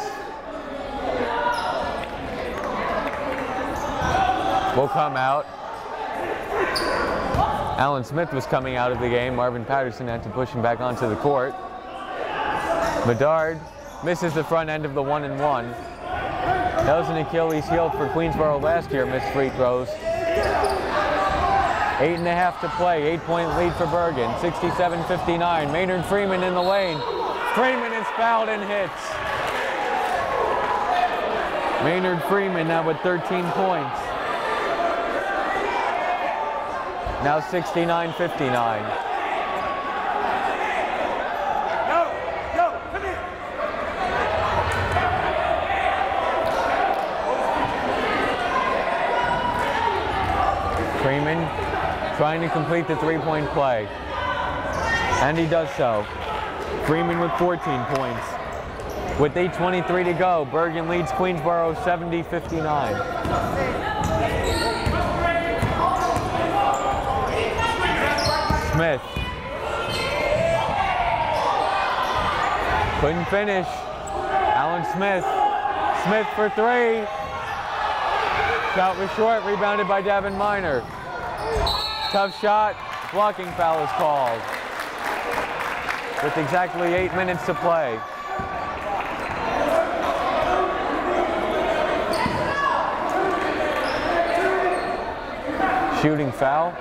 will come out. Alan Smith was coming out of the game. Marvin Patterson had to push him back onto the court. Medard misses the front end of the 1-and-1. That was an Achilles heel for Queensborough last year, missed free throws. 8.5 to play, 8-point lead for Bergen, 67-59. Maynard Freeman in the lane. Freeman is fouled and hits. Maynard Freeman now with 13 points. Now 69-59. Come here. Freeman trying to complete the three-point play. And he does so. Freeman with 14 points. With 8:23 to go, Bergen leads Queensborough 70-59. Smith. Couldn't finish. Alan Smith. Smith for 3. Shot was short, rebounded by Davin Minor. Tough shot, blocking foul is called. With exactly 8 minutes to play. Shooting foul.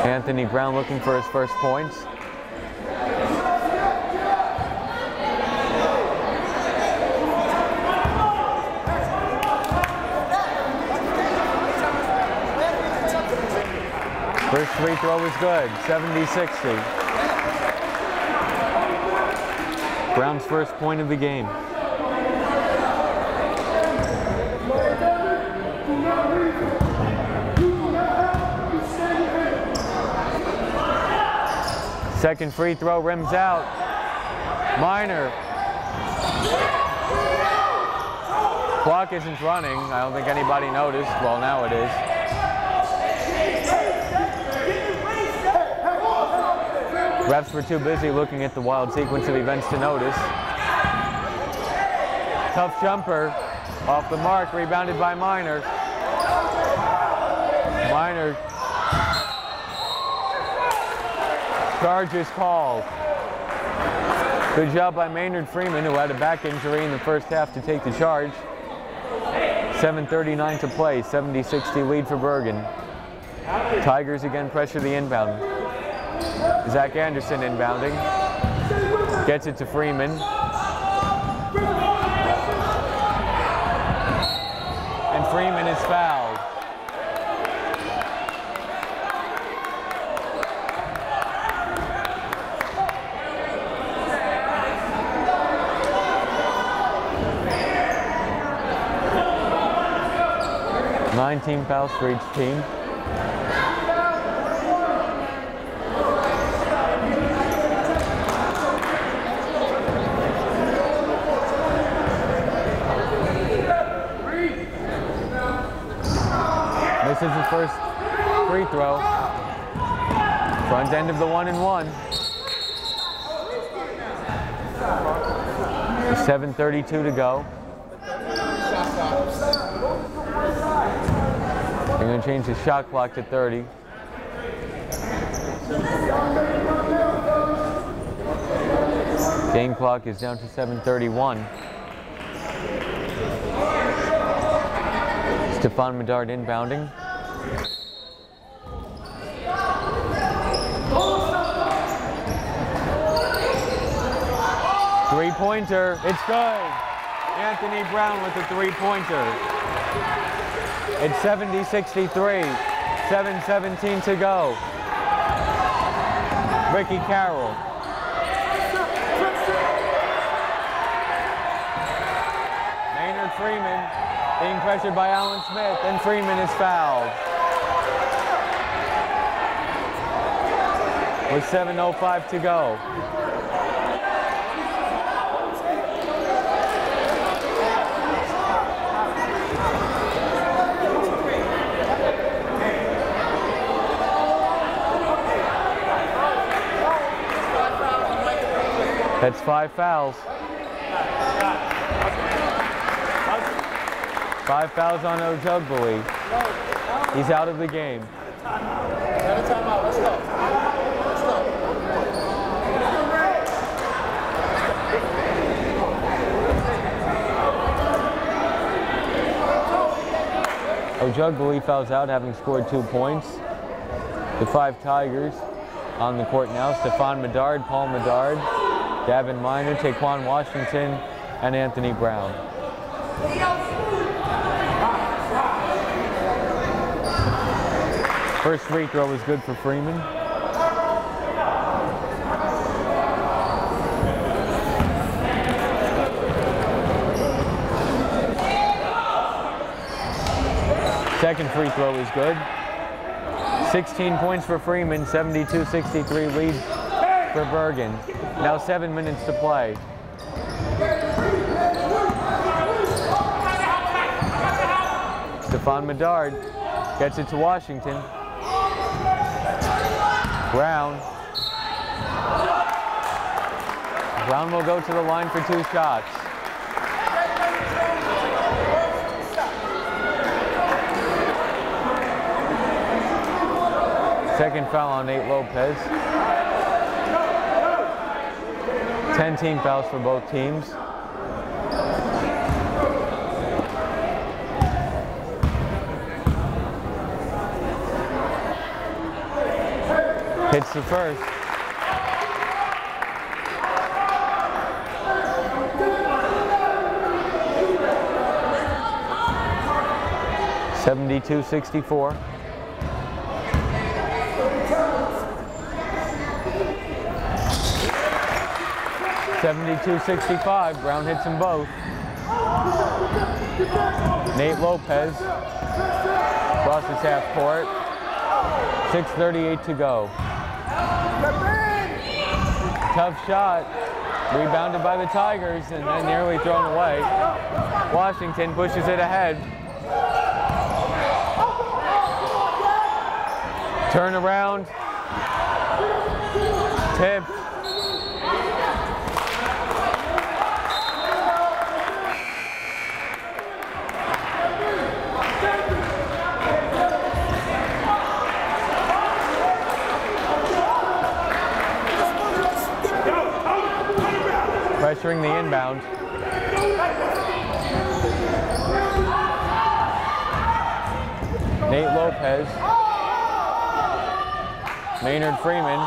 Anthony Brown looking for his first points. First free throw is good, 70-60. Brown's first point of the game. Second free throw rims out. Minor. Clock isn't running. I don't think anybody noticed. Well, now it is. Refs were too busy looking at the wild sequence of events to notice. Tough jumper. Off the mark. Rebounded by Minor. Minor. Charge is called. Good job by Maynard Freeman, who had a back injury in the first half, to take the charge. 7:39 to play, 70-60 lead for Bergen. Tigers again pressure the inbound. Zach Anderson inbounding. Gets it to Freeman. And Freeman is fouled. Nine-team fouls for each team. Misses his first free throw. Front end of the 1-and-1. 7:32 to go. They're going to change the shot clock to 30. Game clock is down to 7:31. Stephon Medard inbounding. Three-pointer, it's good. Anthony Brown with the three-pointer. It's 70-63, 7:17 to go. Ricky Carroll. Maynard Freeman being pressured by Alan Smith, and Freeman is fouled. With 7:05 to go. That's 5 fouls. 5 fouls on Ojugbali. He's out of the game. Ojugbali fouls out, having scored 2 points. The 5 Tigers on the court now. Stephon Medard, Paul Medard, Davin Minor, Taequann Washington, and Anthony Brown. First free throw was good for Freeman. Second free throw is good. 16 points for Freeman, 72-63 lead for Bergen. Now 7 minutes to play. Stephon Medard gets it to Washington. Brown. Brown will go to the line for 2 shots. Second foul on Nate Lopez. 10 team fouls for both teams. Hits the first. (72-64). 72-65, Brown hits them both. Nate Lopez crosses half court. 6:38 to go. Tough shot. Rebounded by the Tigers and then nearly thrown away. Washington pushes it ahead. Turnaround. Tip. Pressuring the inbound. Nate Lopez. Maynard Freeman.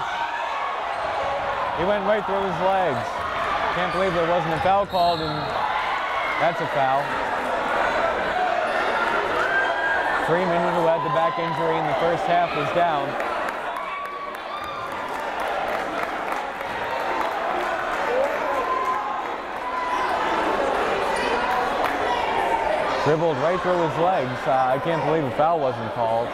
He went right through his legs. Can't believe there wasn't a foul called, and that's a foul. Freeman, who had the back injury in the first half, was down. Dribbled right through his legs. I can't believe a foul wasn't called.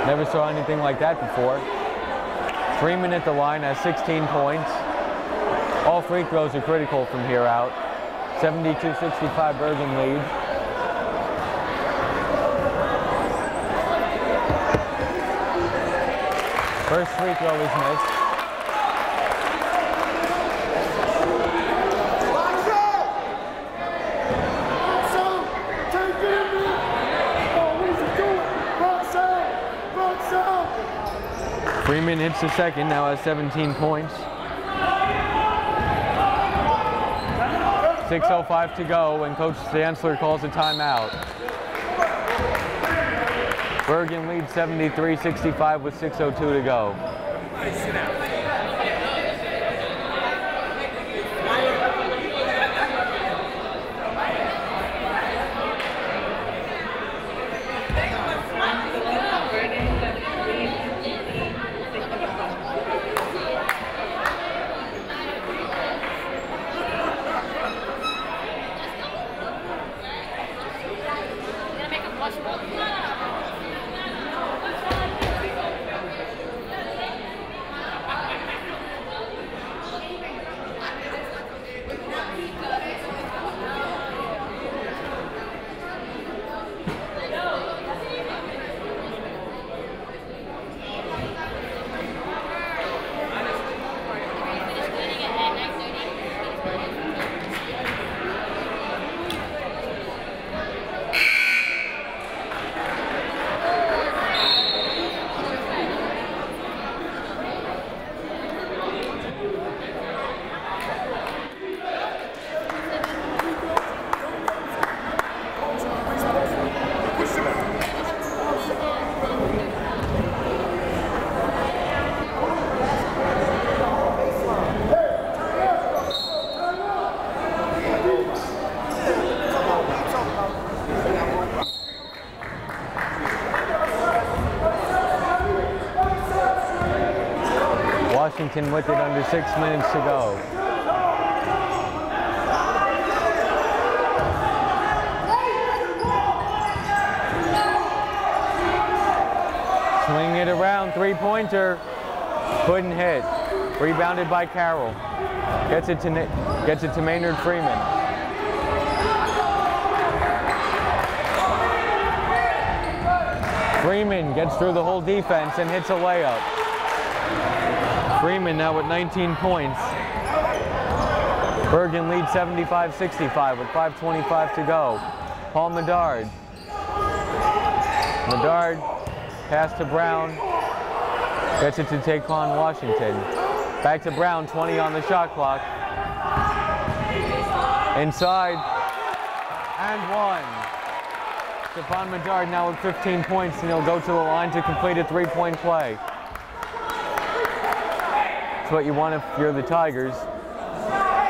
Never saw anything like that before. Freeman at the line has 16 points. All free throws are critical from here out. 72-65 Bergen lead. First free throw is missed. Freeman hits the second, now has 17 points. 6:05 to go, and Coach Stansler calls a timeout. Bergen leads 73-65 with 6:02 to go. Washington with it under 6 minutes to go. Swing it around, three-pointer, couldn't hit. Rebounded by Carroll. Gets it to Maynard Freeman. Freeman gets through the whole defense and hits a layup. Freeman now with 19 points. Bergen leads 75-65 with 5:25 to go. Paul Medard. Medard pass to Brown. Gets it to Taequann, Washington. Back to Brown, 20 on the shot clock. Inside. And one. Stephon Medard now with 15 points, and he'll go to the line to complete a three-point play. That's what you want if you're the Tigers.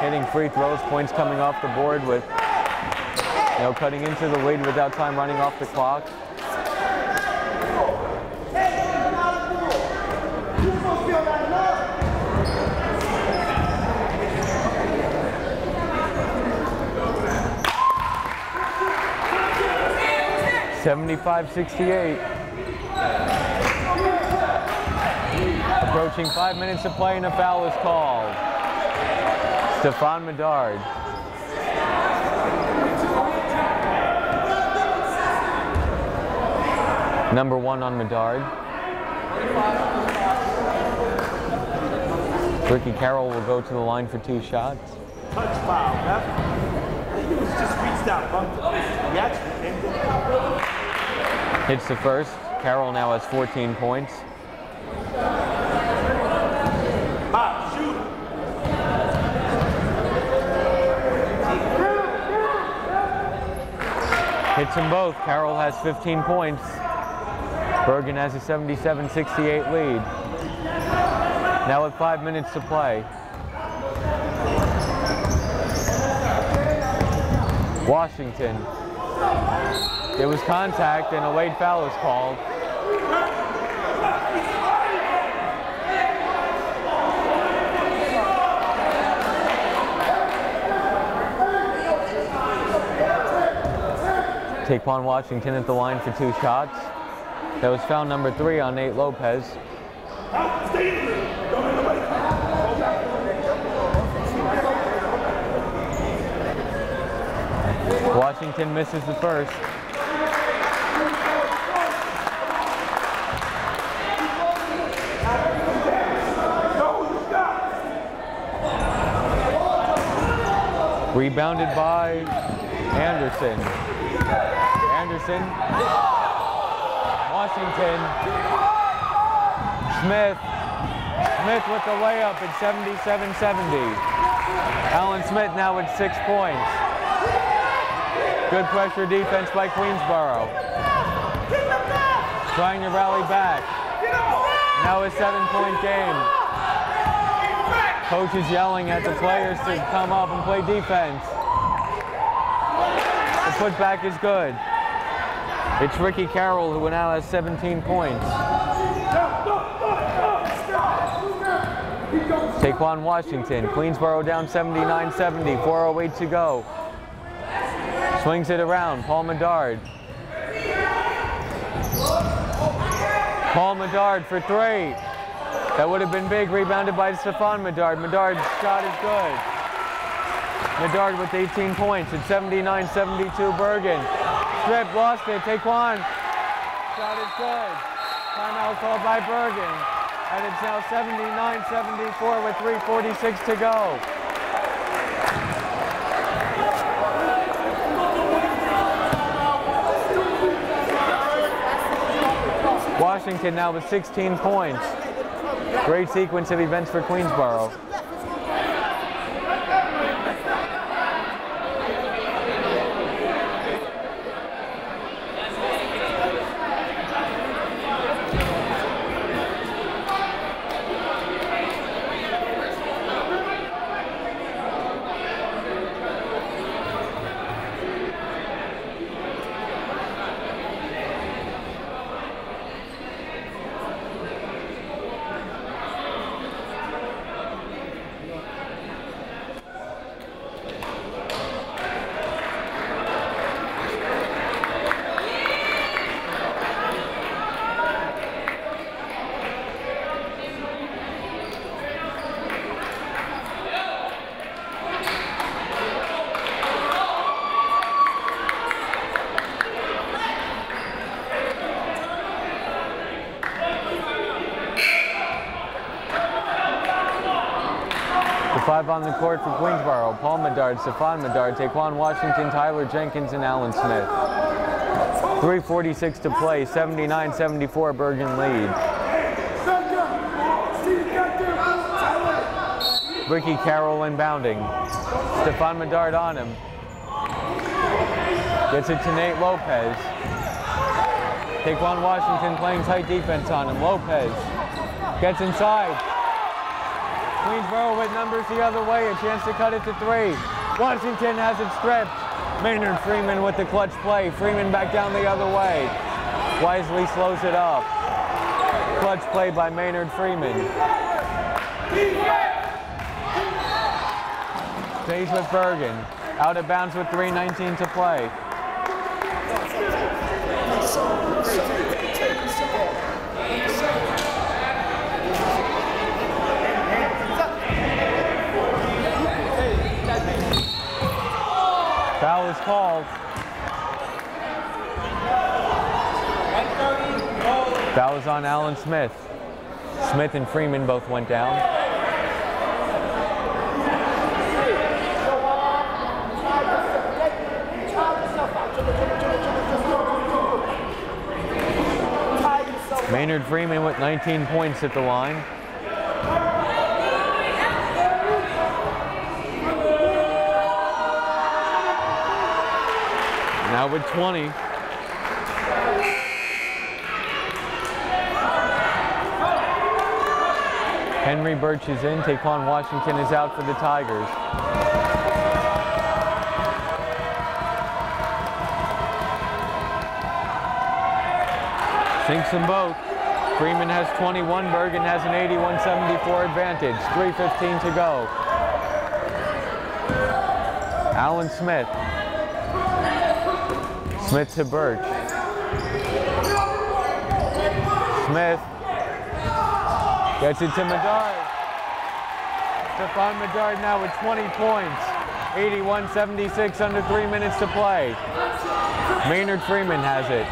Hitting free throws, points coming off the board with, cutting into the lead without time running off the clock. Approaching 5 minutes to play and a foul is called. Stephon Medard. Number 1 on Medard. Ricky Carroll will go to the line for 2 shots. Touch foul. He was just reached out, bumped it. He actually came down. Hits the first. Carroll now has 14 points. Pop, shoot. Hits them both. Carroll has 15 points. Bergen has a 77-68 lead. Now with 5 minutes to play. Washington. There was contact and a late foul is called. Taequann Washington at the line for 2 shots. That was foul number 3 on Nate Lopez. Washington misses the first. Rebounded by Anderson. Anderson. Washington. Smith. Smith with the layup at 77-70. Alan Smith now with 6 points. Good pressure defense by Queensborough. Trying to rally back. Now a 7-point game. Coach is yelling at the players to come up and play defense. The putback is good. It's Ricky Carroll who now has 17 points. Taequann Washington, Queensborough down 79-70, 4:08 to go. Swings it around, Paul Medard. Paul Medard for 3. That would have been big, rebounded by Stephon Medard. Medard's shot is good. Medard with 18 points at 79-72 Bergen. Strip, lost it, Taequann. Shot is good. Timeout called by Bergen. And it's now 79-74 with 3:46 to go. Washington now with 16 points. Great sequence of events for Queensborough. The 5 on the court for Queensborough. Paul Medard, Stephon Medard, Taequann Washington, Tyler Jenkins, and Alan Smith. 3:46 to play, 79-74 Bergen lead. Ricky Carroll inbounding. Stephon Medard on him. Gets it to Nate Lopez. Taequann Washington playing tight defense on him. Lopez gets inside. Queensborough with numbers the other way, a chance to cut it to 3. Washington has it stripped. Maynard Freeman with the clutch play. Freeman back down the other way. Wisely slows it up. Clutch play by Maynard Freeman. Stays with Bergen. Out of bounds with 3:19 to play. Foul is on Alan Smith. Smith and Freeman both went down. Maynard Freeman with 19 points at the line. Now with 20. Henry Birch is in. Taequann Washington is out for the Tigers. Sinks them both. Freeman has 21. Bergen has an 81-74 advantage. 3:15 to go. Alan Smith. Smith to Birch. Smith gets it to Medard. Stephon Medard now with 20 points. 81-76 under 3 minutes to play. Maynard Freeman has it.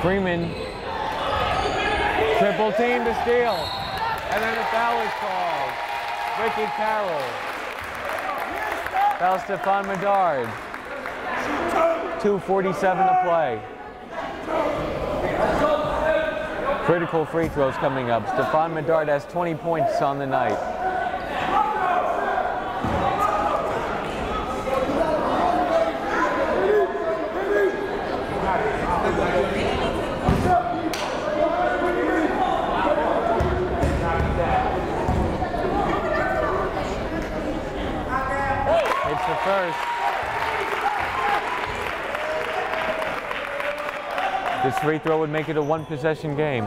Freeman, triple team to steal, and then a foul is called. Ricky Carroll. Foul Stephon Medard. 2:47 to play. Critical free throws coming up. Stephon Medard has 20 points on the night. First. This free throw would make it a one-possession game.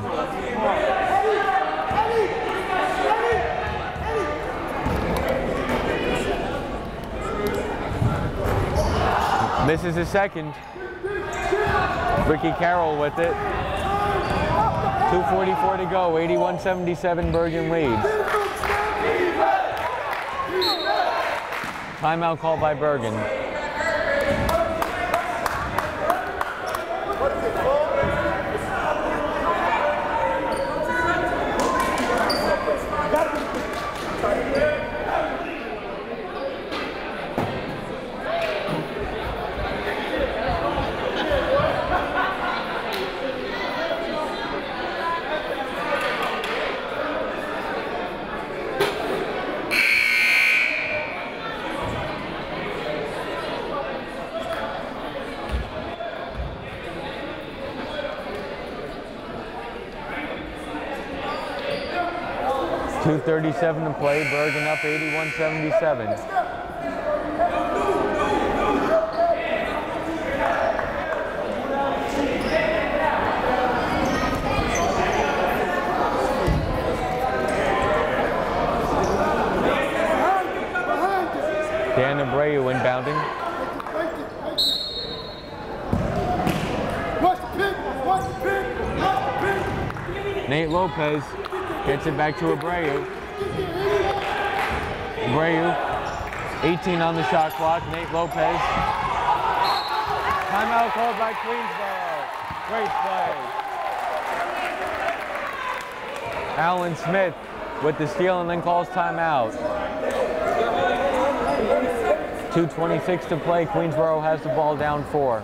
Misses his second. Ricky Carroll with it. 2:44 to go. 81-77 Bergen leads. Timeout called by Bergen. .237 to play, Bergen up 81-77. Dan Abreu inbounding. Nate Lopez gets it back to Abreu. Abreu, 18 on the shot clock. Nate Lopez. Timeout called by Queensborough. Great play. Alan Smith with the steal and then calls timeout. 2:26 to play. Queensborough has the ball down 4.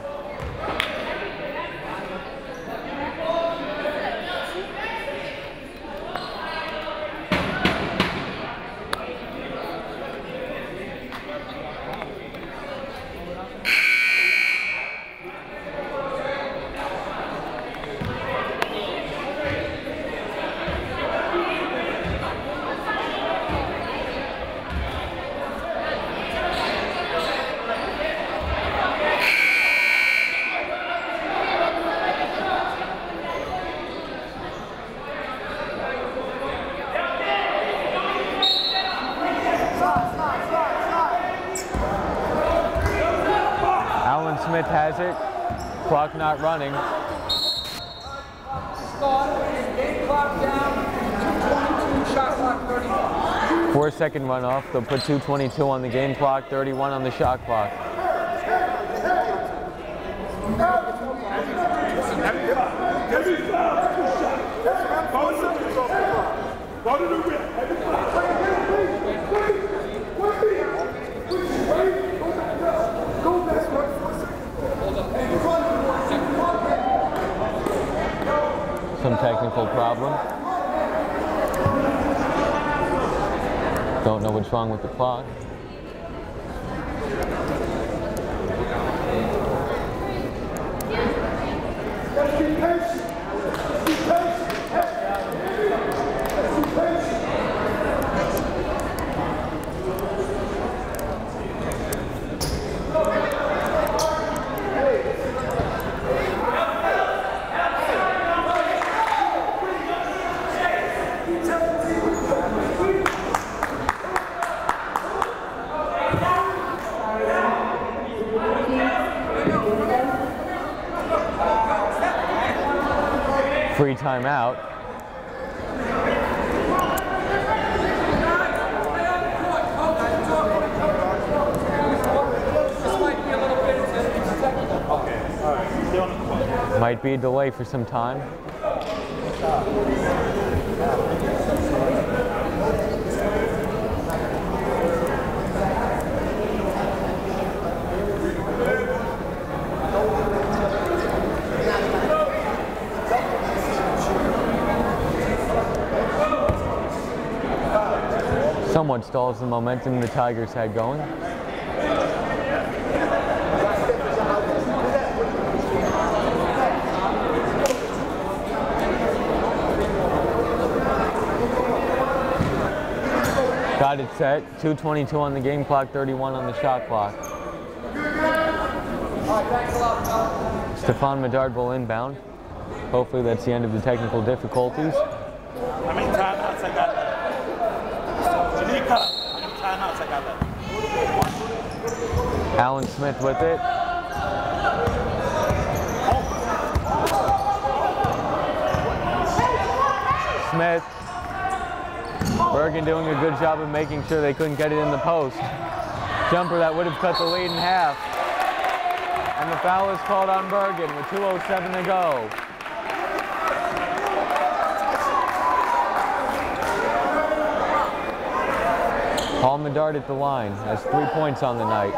Smith has it. Clock not running. Game clock down, 2:22, shot clock 31. 4-second runoff. They'll put 2:22 on the game clock, 31 on the shot clock. Some technical problem. Don't know what's wrong with the clock. Free timeout. Might be a delay for some time. Somewhat stalls the momentum the Tigers had going. Got it set, 2:22 on the game clock, 31 on the shot clock. Stephon Medard will inbound. Hopefully that's the end of the technical difficulties. How many timeouts I got left? Janika, how many timeouts I got left? Alan Smith with it. Smith. Bergen doing a good job of making sure they couldn't get it in the post. Jumper that would have cut the lead in half. And the foul is called on Bergen with 2:07 to go. Paul Medard at the line has 3 points on the night.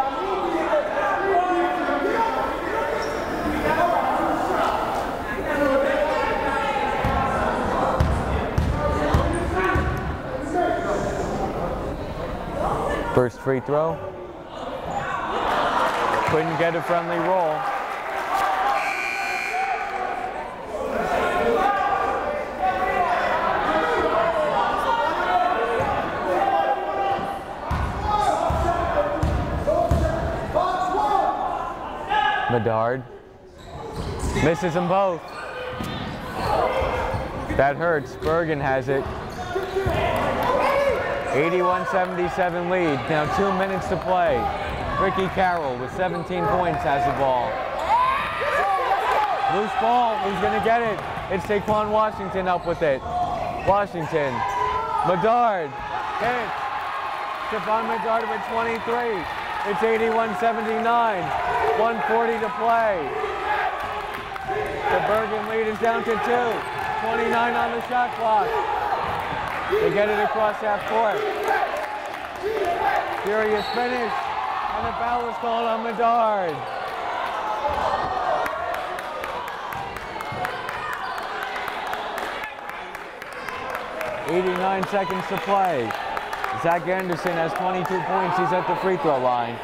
First free throw. Couldn't get a friendly roll. Medard misses them both. That hurts. Bergen has it. 81-77 lead. Now 2 minutes to play. Ricky Carroll with 17 points has the ball. Loose ball. Who's going to get it? It's Taequann Washington up with it. Washington. Medard. Hit. Stephon Medard with 23. It's 81-79. 1:40 to play. The Bergen lead is down to 2. 29 on the shot clock. They get it across half court. Furious finish. And the foul is called on Medard. .89 seconds to play. Zach Anderson has 22 points. He's at the free throw line.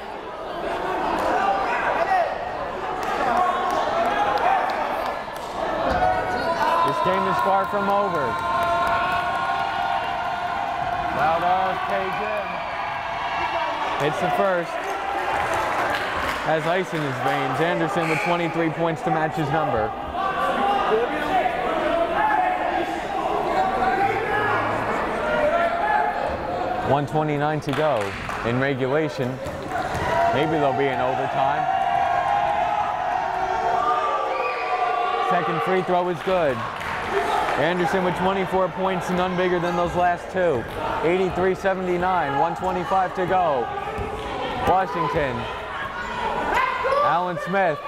This game is far from over. Loud RFK Jim. Hits the first. Has ice in his veins. Anderson with 23 points to match his number. .129 to go in regulation. Maybe there'll be an overtime. Second free throw is good. Anderson with 24 points, none bigger than those last two. 83-79, 1:25 to go. Washington. Alan Smith.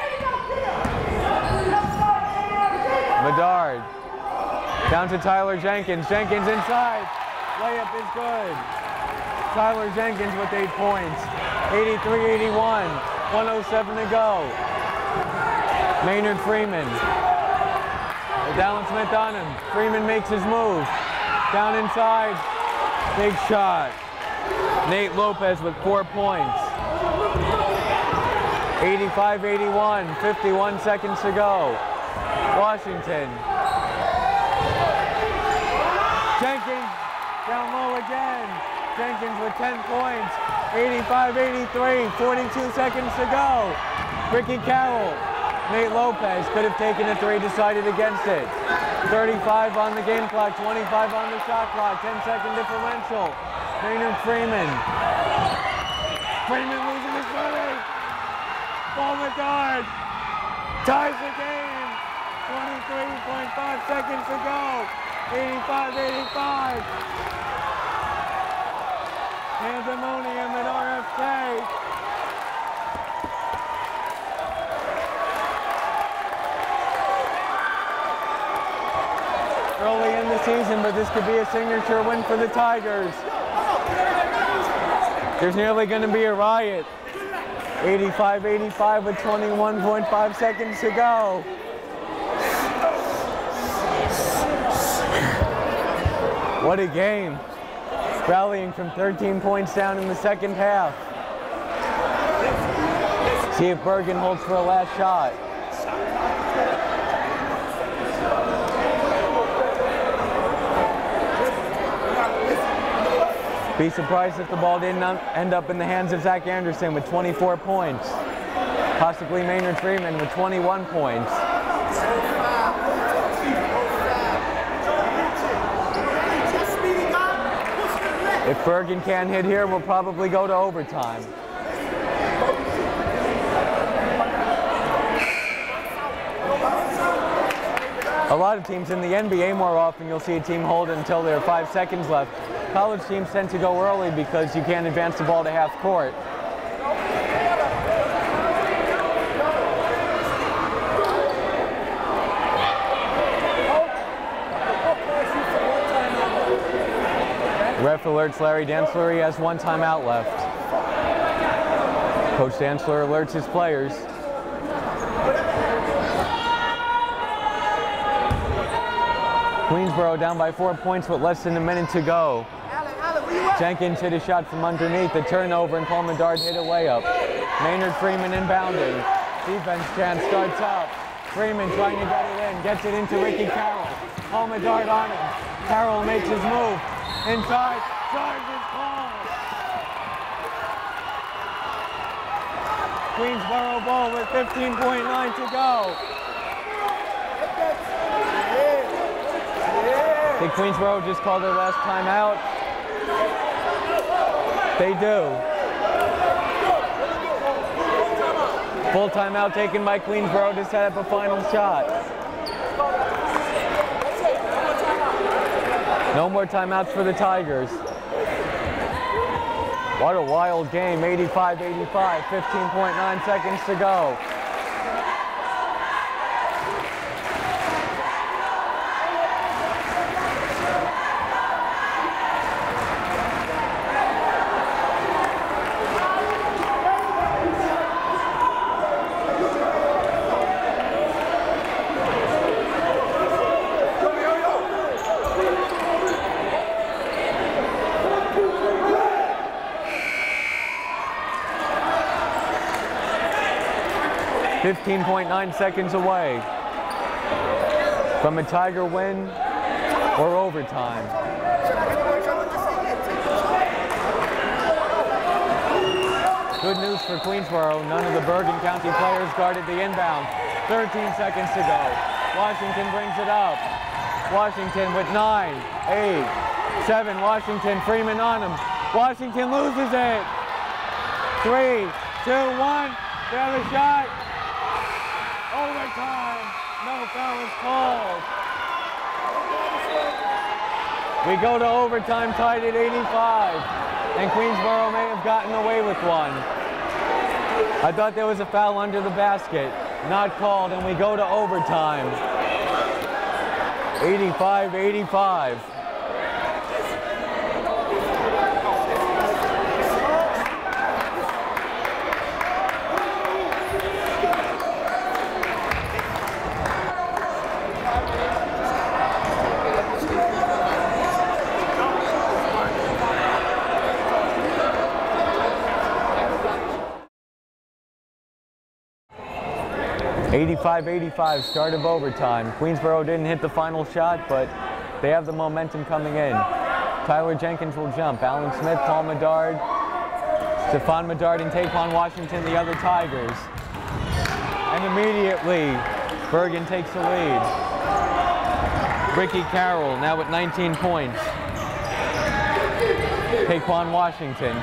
Medard. Down to Tyler Jenkins. Jenkins inside. Layup is good. Tyler Jenkins with 8 points. 83-81, 1:07 to go. Maynard Freeman. Dallin Smith on him. Freeman makes his move. Down inside. Big shot. Nate Lopez with 4 points. 85-81, 51 seconds to go. Washington. Jenkins down low again. Jenkins with 10 points. 85-83, 42 seconds to go. Ricky Carroll. Nate Lopez could have taken a three, decided against it. 35 on the game clock, 25 on the shot clock, 10-second differential. Maynard Freeman. Freeman losing his footing. Stephon Medard ties the game. 23.5 seconds to go. 85-85. Pandemonium at RFK. Early in the season, but this could be a signature win for the Tigers. There's nearly going to be a riot. 85-85 with 21.5 seconds to go. What a game. Rallying from 13 points down in the second half. See if Bergen holds for a last shot. Be surprised if the ball didn't end up in the hands of Zach Anderson with 24 points. Possibly Maynard Freeman with 21 points. If Bergen can't hit here, we'll probably go to overtime. A lot of teams in the NBA, more often you'll see a team hold it until there are 5 seconds left. College teams tend to go early because you can't advance the ball to half court. Ref alerts Larry Dantzler he has 1 timeout left. Coach Dantzler alerts his players. Queensborough down by 4 points with less than a minute to go. Jenkins hit a shot from underneath, the turnover, and Stephon Medard hit a layup. Maynard Freeman inbounding. Defense chance starts up. Freeman trying to get it in, gets it into Ricky Carroll. Stephon Medard on him. Carroll makes his move. Inside, charge is called. Queensborough ball with 15.9 to go. Did Queensborough just call their last timeout? They do. Full timeout taken by Queensborough to set up a final shot. No more timeouts for the Tigers. What a wild game, 85-85, 15.9 seconds to go. .9 seconds away from a Tiger win or overtime. Good news for Queensborough. None of the Bergen County players guarded the inbound. 13 seconds to go. Washington brings it up. Washington with 9, 8, 7. Washington, Freeman on him. Washington loses it. 3, 2, 1. They have a shot. Overtime. No foul is called. We go to overtime tied at 85. And Queensborough may have gotten away with one. I thought there was a foul under the basket. Not called, and we go to overtime. 85-85. 85-85, start of overtime. Queensborough didn't hit the final shot, but they have the momentum coming in. Tyler Jenkins will jump. Alan Smith, Paul Medard, Stephon Medard, and Taequann Washington, the other Tigers. And immediately, Bergen takes the lead. Ricky Carroll now with 19 points. Taequann Washington.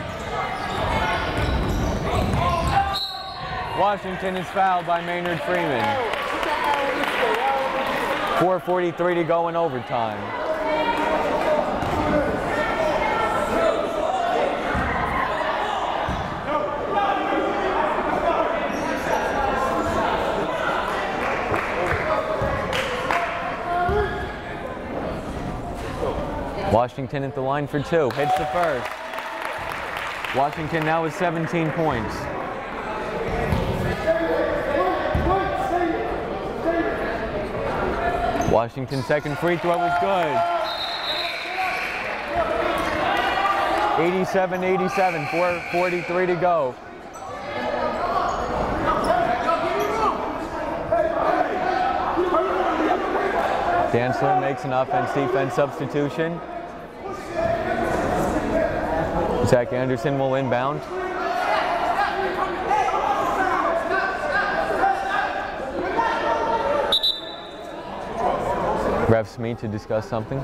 Washington is fouled by Maynard Freeman. 4:43 to go in overtime. Washington at the line for two, hits the first. Washington now with 17 points. Washington's second free throw was good. 87-87, 4:43 to go. Dantzler makes an offense-defense substitution. Zach Anderson will inbound. Refs meet to discuss something.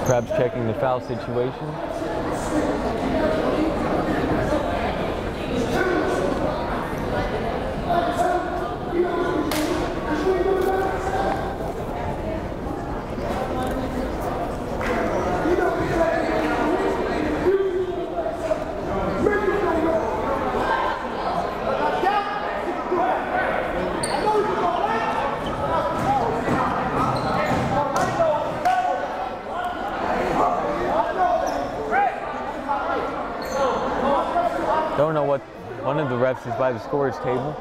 Perhaps checking the foul situation. Don't know what one of the refs is by the scorer's table.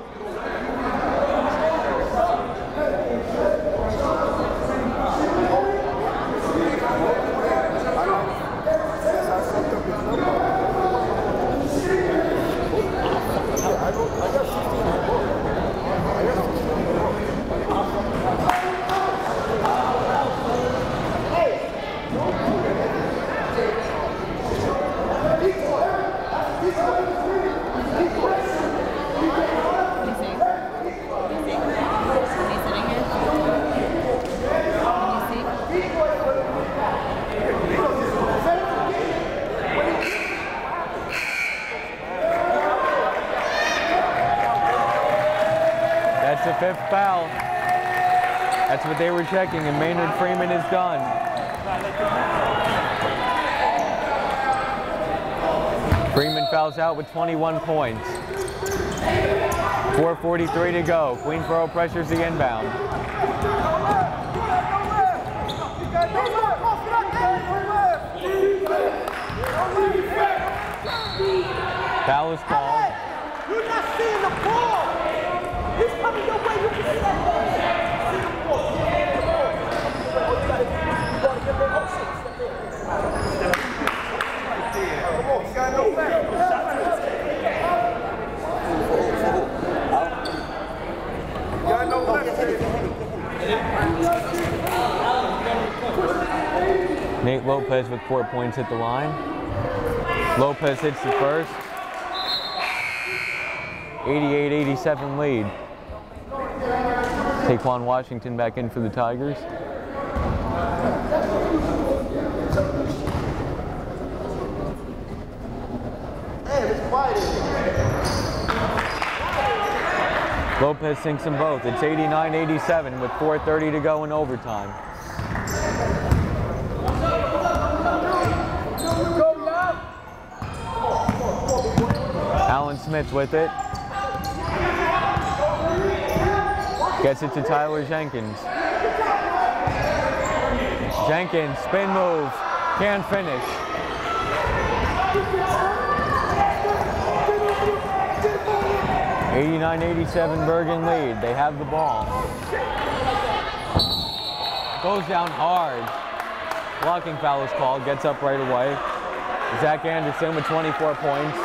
That's the fifth foul. That's what they were checking, and Maynard Freeman is done. Freeman fouls out with 21 points. 4:43 to go. Queensborough pressures the inbound. Foul is called. You're not seeing the ball. He's coming your way. You can see that ball. See the ball. Come on, you got no back. You got no back. Nate Lopez with 4 points at the line. Lopez hits the first. 88-87 lead. Taequann Washington back in for the Tigers. Lopez sinks them both. It's 89-87 with 4:30 to go in overtime. Alan Smith with it. Gets it to Tyler Jenkins. Jenkins, spin move, can't finish. 89-87 Bergen lead. They have the ball. Goes down hard. Blocking foul is called. Gets up right away. Zach Anderson with 24 points.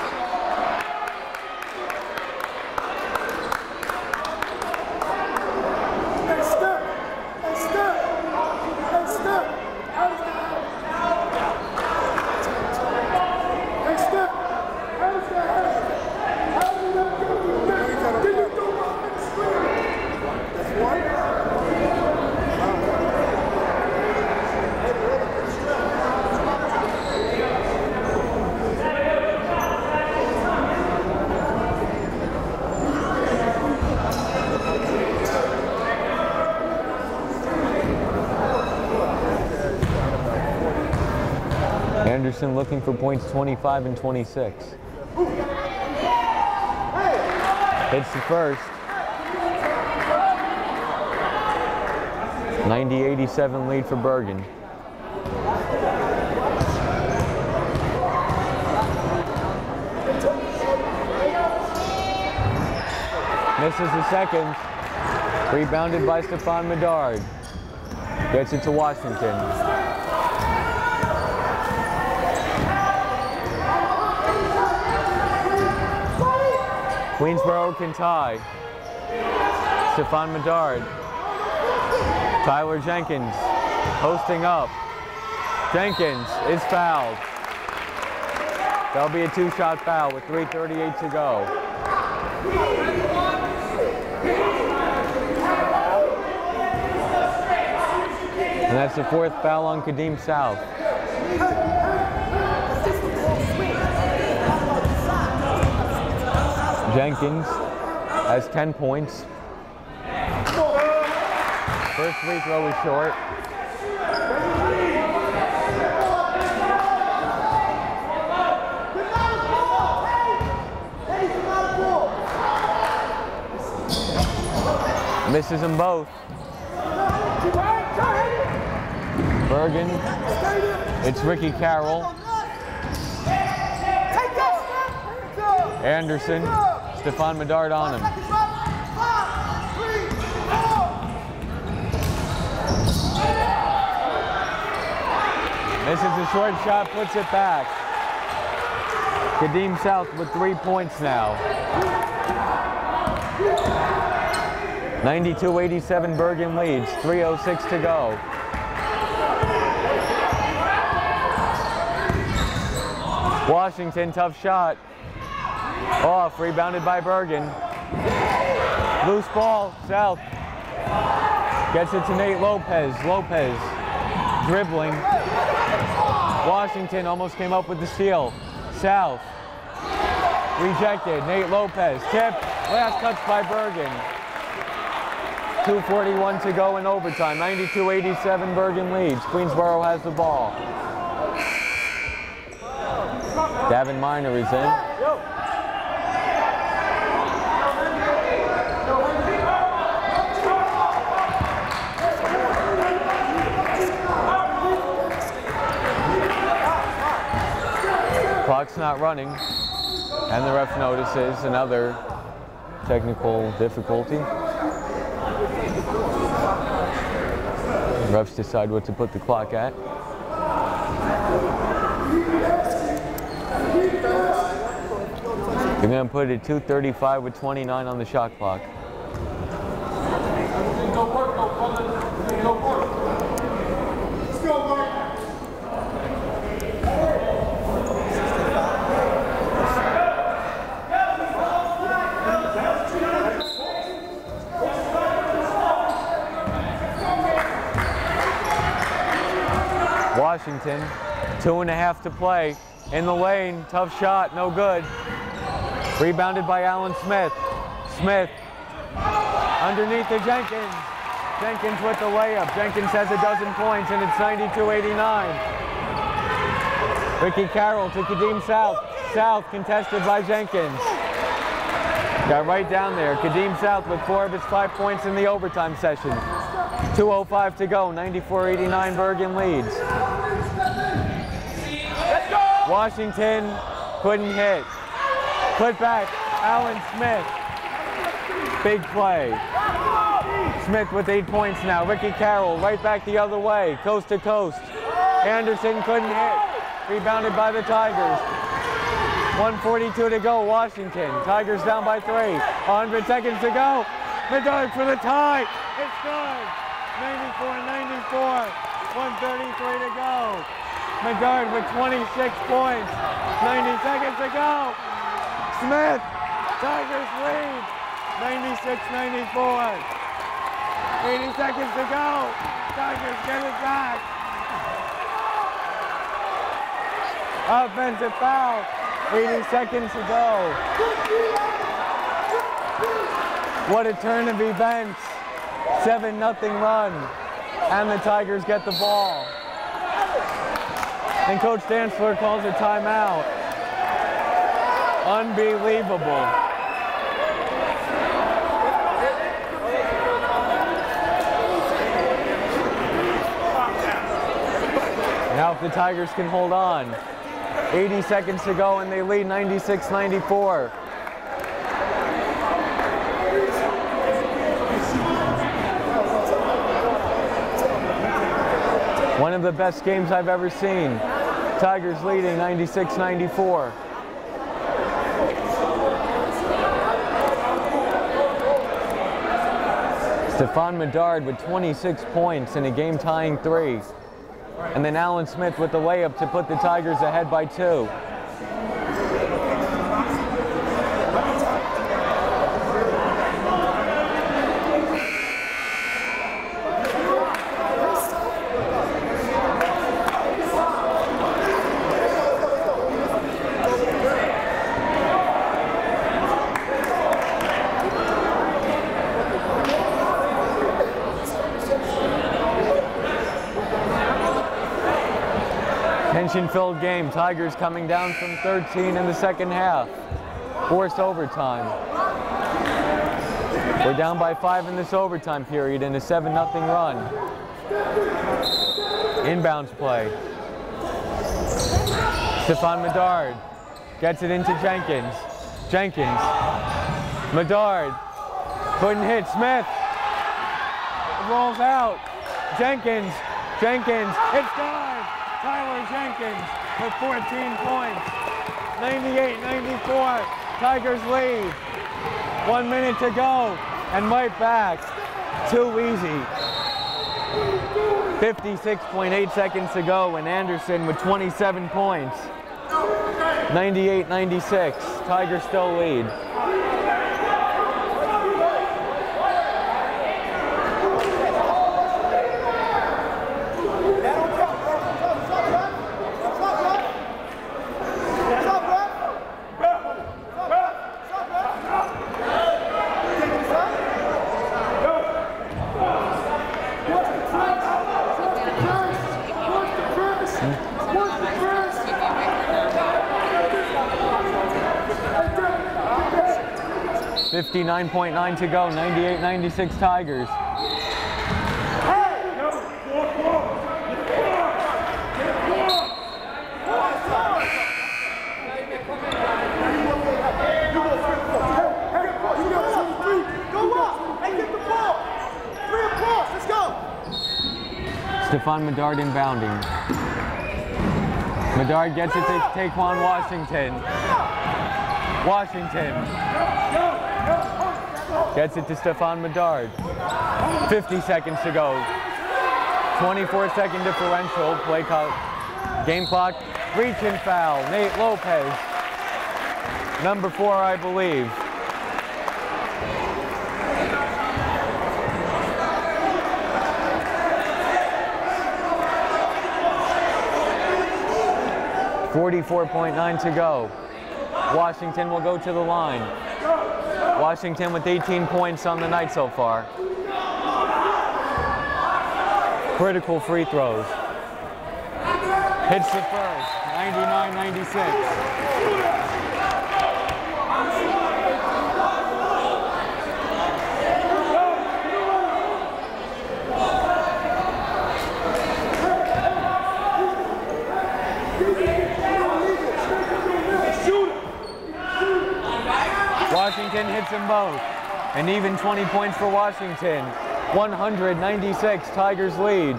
Anderson looking for points 25 and 26. Hits the first. 90-87 lead for Bergen. Misses the second. Rebounded by Stephon Medard. Gets it to Washington. Queensborough can tie. Stephon Medard. Tyler Jenkins posting up. Jenkins is fouled. That'll be a two-shot foul with 3:38 to go. And that's the fourth foul on Kadeem South. Jenkins has 10 points. First free throw is short. Misses them both. Bergen, it's Ricky Carroll. Anderson, Stephon Medard on him. Misses a short shot, puts it back. Kadeem South with 3 points now. 92-87 Bergen leads, 3:06 to go. Washington, tough shot. Off, rebounded by Bergen. Loose ball, South. Gets it to Nate Lopez. Lopez dribbling. Washington almost came up with the steal. South. Rejected. Nate Lopez. Tip. Last touch by Bergen. 2:41 to go in overtime. 92-87 Bergen leads. Queensborough has the ball. Davin Miner is in. Clock's not running, and the ref notices another technical difficulty. Refs decide what to put the clock at. They're going to put it at 2:35 with 29 on the shot clock. Washington, 2.5 to play. In the lane, tough shot, no good. Rebounded by Alan Smith. Smith underneath to Jenkins. Jenkins with the layup. Jenkins has a dozen points, and it's 92-89. Ricky Carroll to Kadeem South. South contested by Jenkins. Got right down there. Kadeem South with 4 of his 5 points in the overtime session. 2:05 to go. 94-89 Bergen leads. Washington couldn't hit. Put back. Alan Smith. Big play. Smith with 8 points now. Ricky Carroll right back the other way. Coast to coast. Anderson couldn't hit. Rebounded by the Tigers. 1:42 to go, Washington. Tigers down by 3. 100 seconds to go. Medard for the tie. It's good. 94-94. 1:33 to go. Medard with 26 points. 90 seconds to go. Smith. Tigers lead. 96-94. 80 seconds to go. Tigers get it back. Offensive foul. 80 seconds to go. What a turn of events. 7-0 run. And the Tigers get the ball. And Coach Dantzler calls a timeout. Unbelievable. Now if the Tigers can hold on. 80 seconds to go and they lead 96-94. One of the best games I've ever seen. Tigers leading 96-94. Stephon Medard with 26 points in a game-tying 3. And then Alan Smith with the layup to put the Tigers ahead by 2. Tension-filled game. Tigers coming down from 13 in the second half. Forced overtime. We're down by 5 in this overtime period in a 7-0 run. Inbounds play. Stephon Medard gets it into Jenkins. Jenkins. Medard. Couldn't hit. Smith. Rolls out. Jenkins. Jenkins. It's gone. Tyler Jenkins with 14 points. 98-94. Tigers lead. 1 minute to go. And right back. Too easy. 56.8 seconds to go. And Anderson with 27 points. 98-96. Tigers still lead. .9 to go, 98-96 Tigers. Stephon Medard inbounding. Medard gets it to Taequann Washington. Washington. Gets it to Stephon Medard. 50 seconds to go. 24-second differential. Play clock. Game clock. Reach and foul. Nate Lopez. Number 4, I believe. .9 to go. Washington will go to the line. Washington with 18 points on the night so far. Critical free throws. Hits the first. 99-96. them both. An even 20 points for Washington. 196, Tigers lead.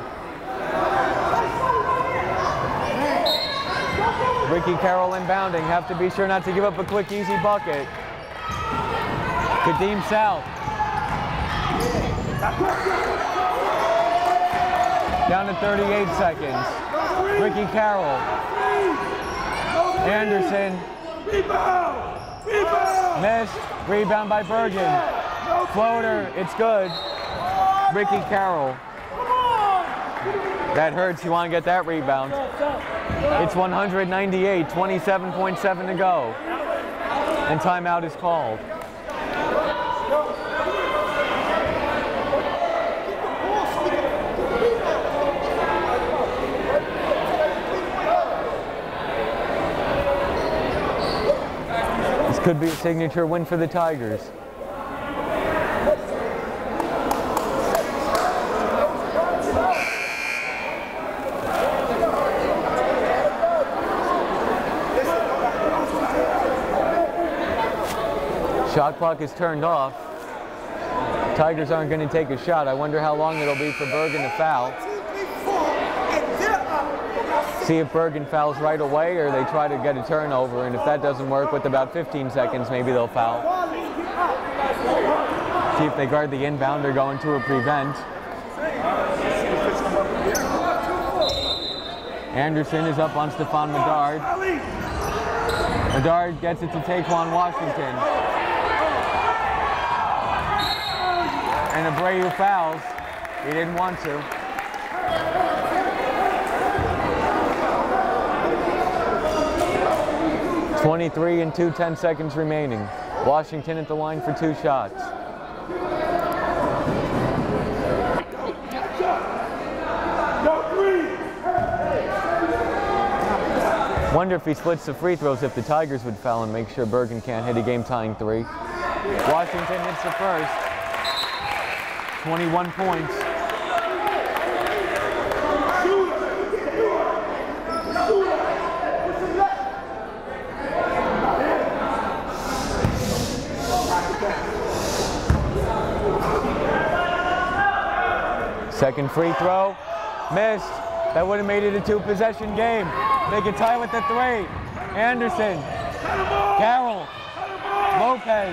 Ricky Carroll inbounding. Have to be sure not to give up a quick, easy bucket. Kadeem South. Down to 38 seconds. Ricky Carroll. Anderson. Missed. Rebound by Bergen. Floater. It's good. Ricky Carroll. That hurts. You want to get that rebound. It's 198. 27.7 to go. And timeout is called. Could be a signature win for the Tigers. Shot clock is turned off. Tigers aren't going to take a shot. I wonder how long it'll be for Bergen to foul. See if Bergen fouls right away or they try to get a turnover, and if that doesn't work, with about 15 seconds, maybe they'll foul. See if they guard the inbound or go into a prevent. Anderson is up on Stephon Medard. Medard gets it to Taequann Washington. And Abreu fouls. He didn't want to. 23 and 2/10 seconds remaining. Washington at the line for 2 shots. Wonder if he splits the free throws if the Tigers would foul and make sure Bergen can't hit a game-tying 3. Washington hits the first. 21 points. Second free throw, missed. That would have made it a 2-possession game. They could tie with the 3. Anderson, Carroll, Lopez.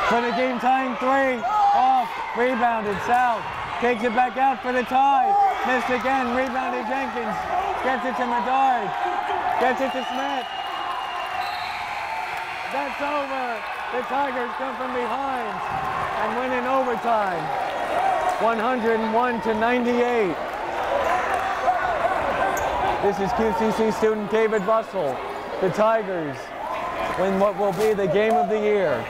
For the game-tying 3, off, rebounded, South. Takes it back out for the tie. Missed again, rebounded Jenkins. Gets it to Medard. Gets it to Smith. That's over. The Tigers come from behind and win in overtime, 101-98. This is QCC student David Russell. The Tigers win what will be the game of the year.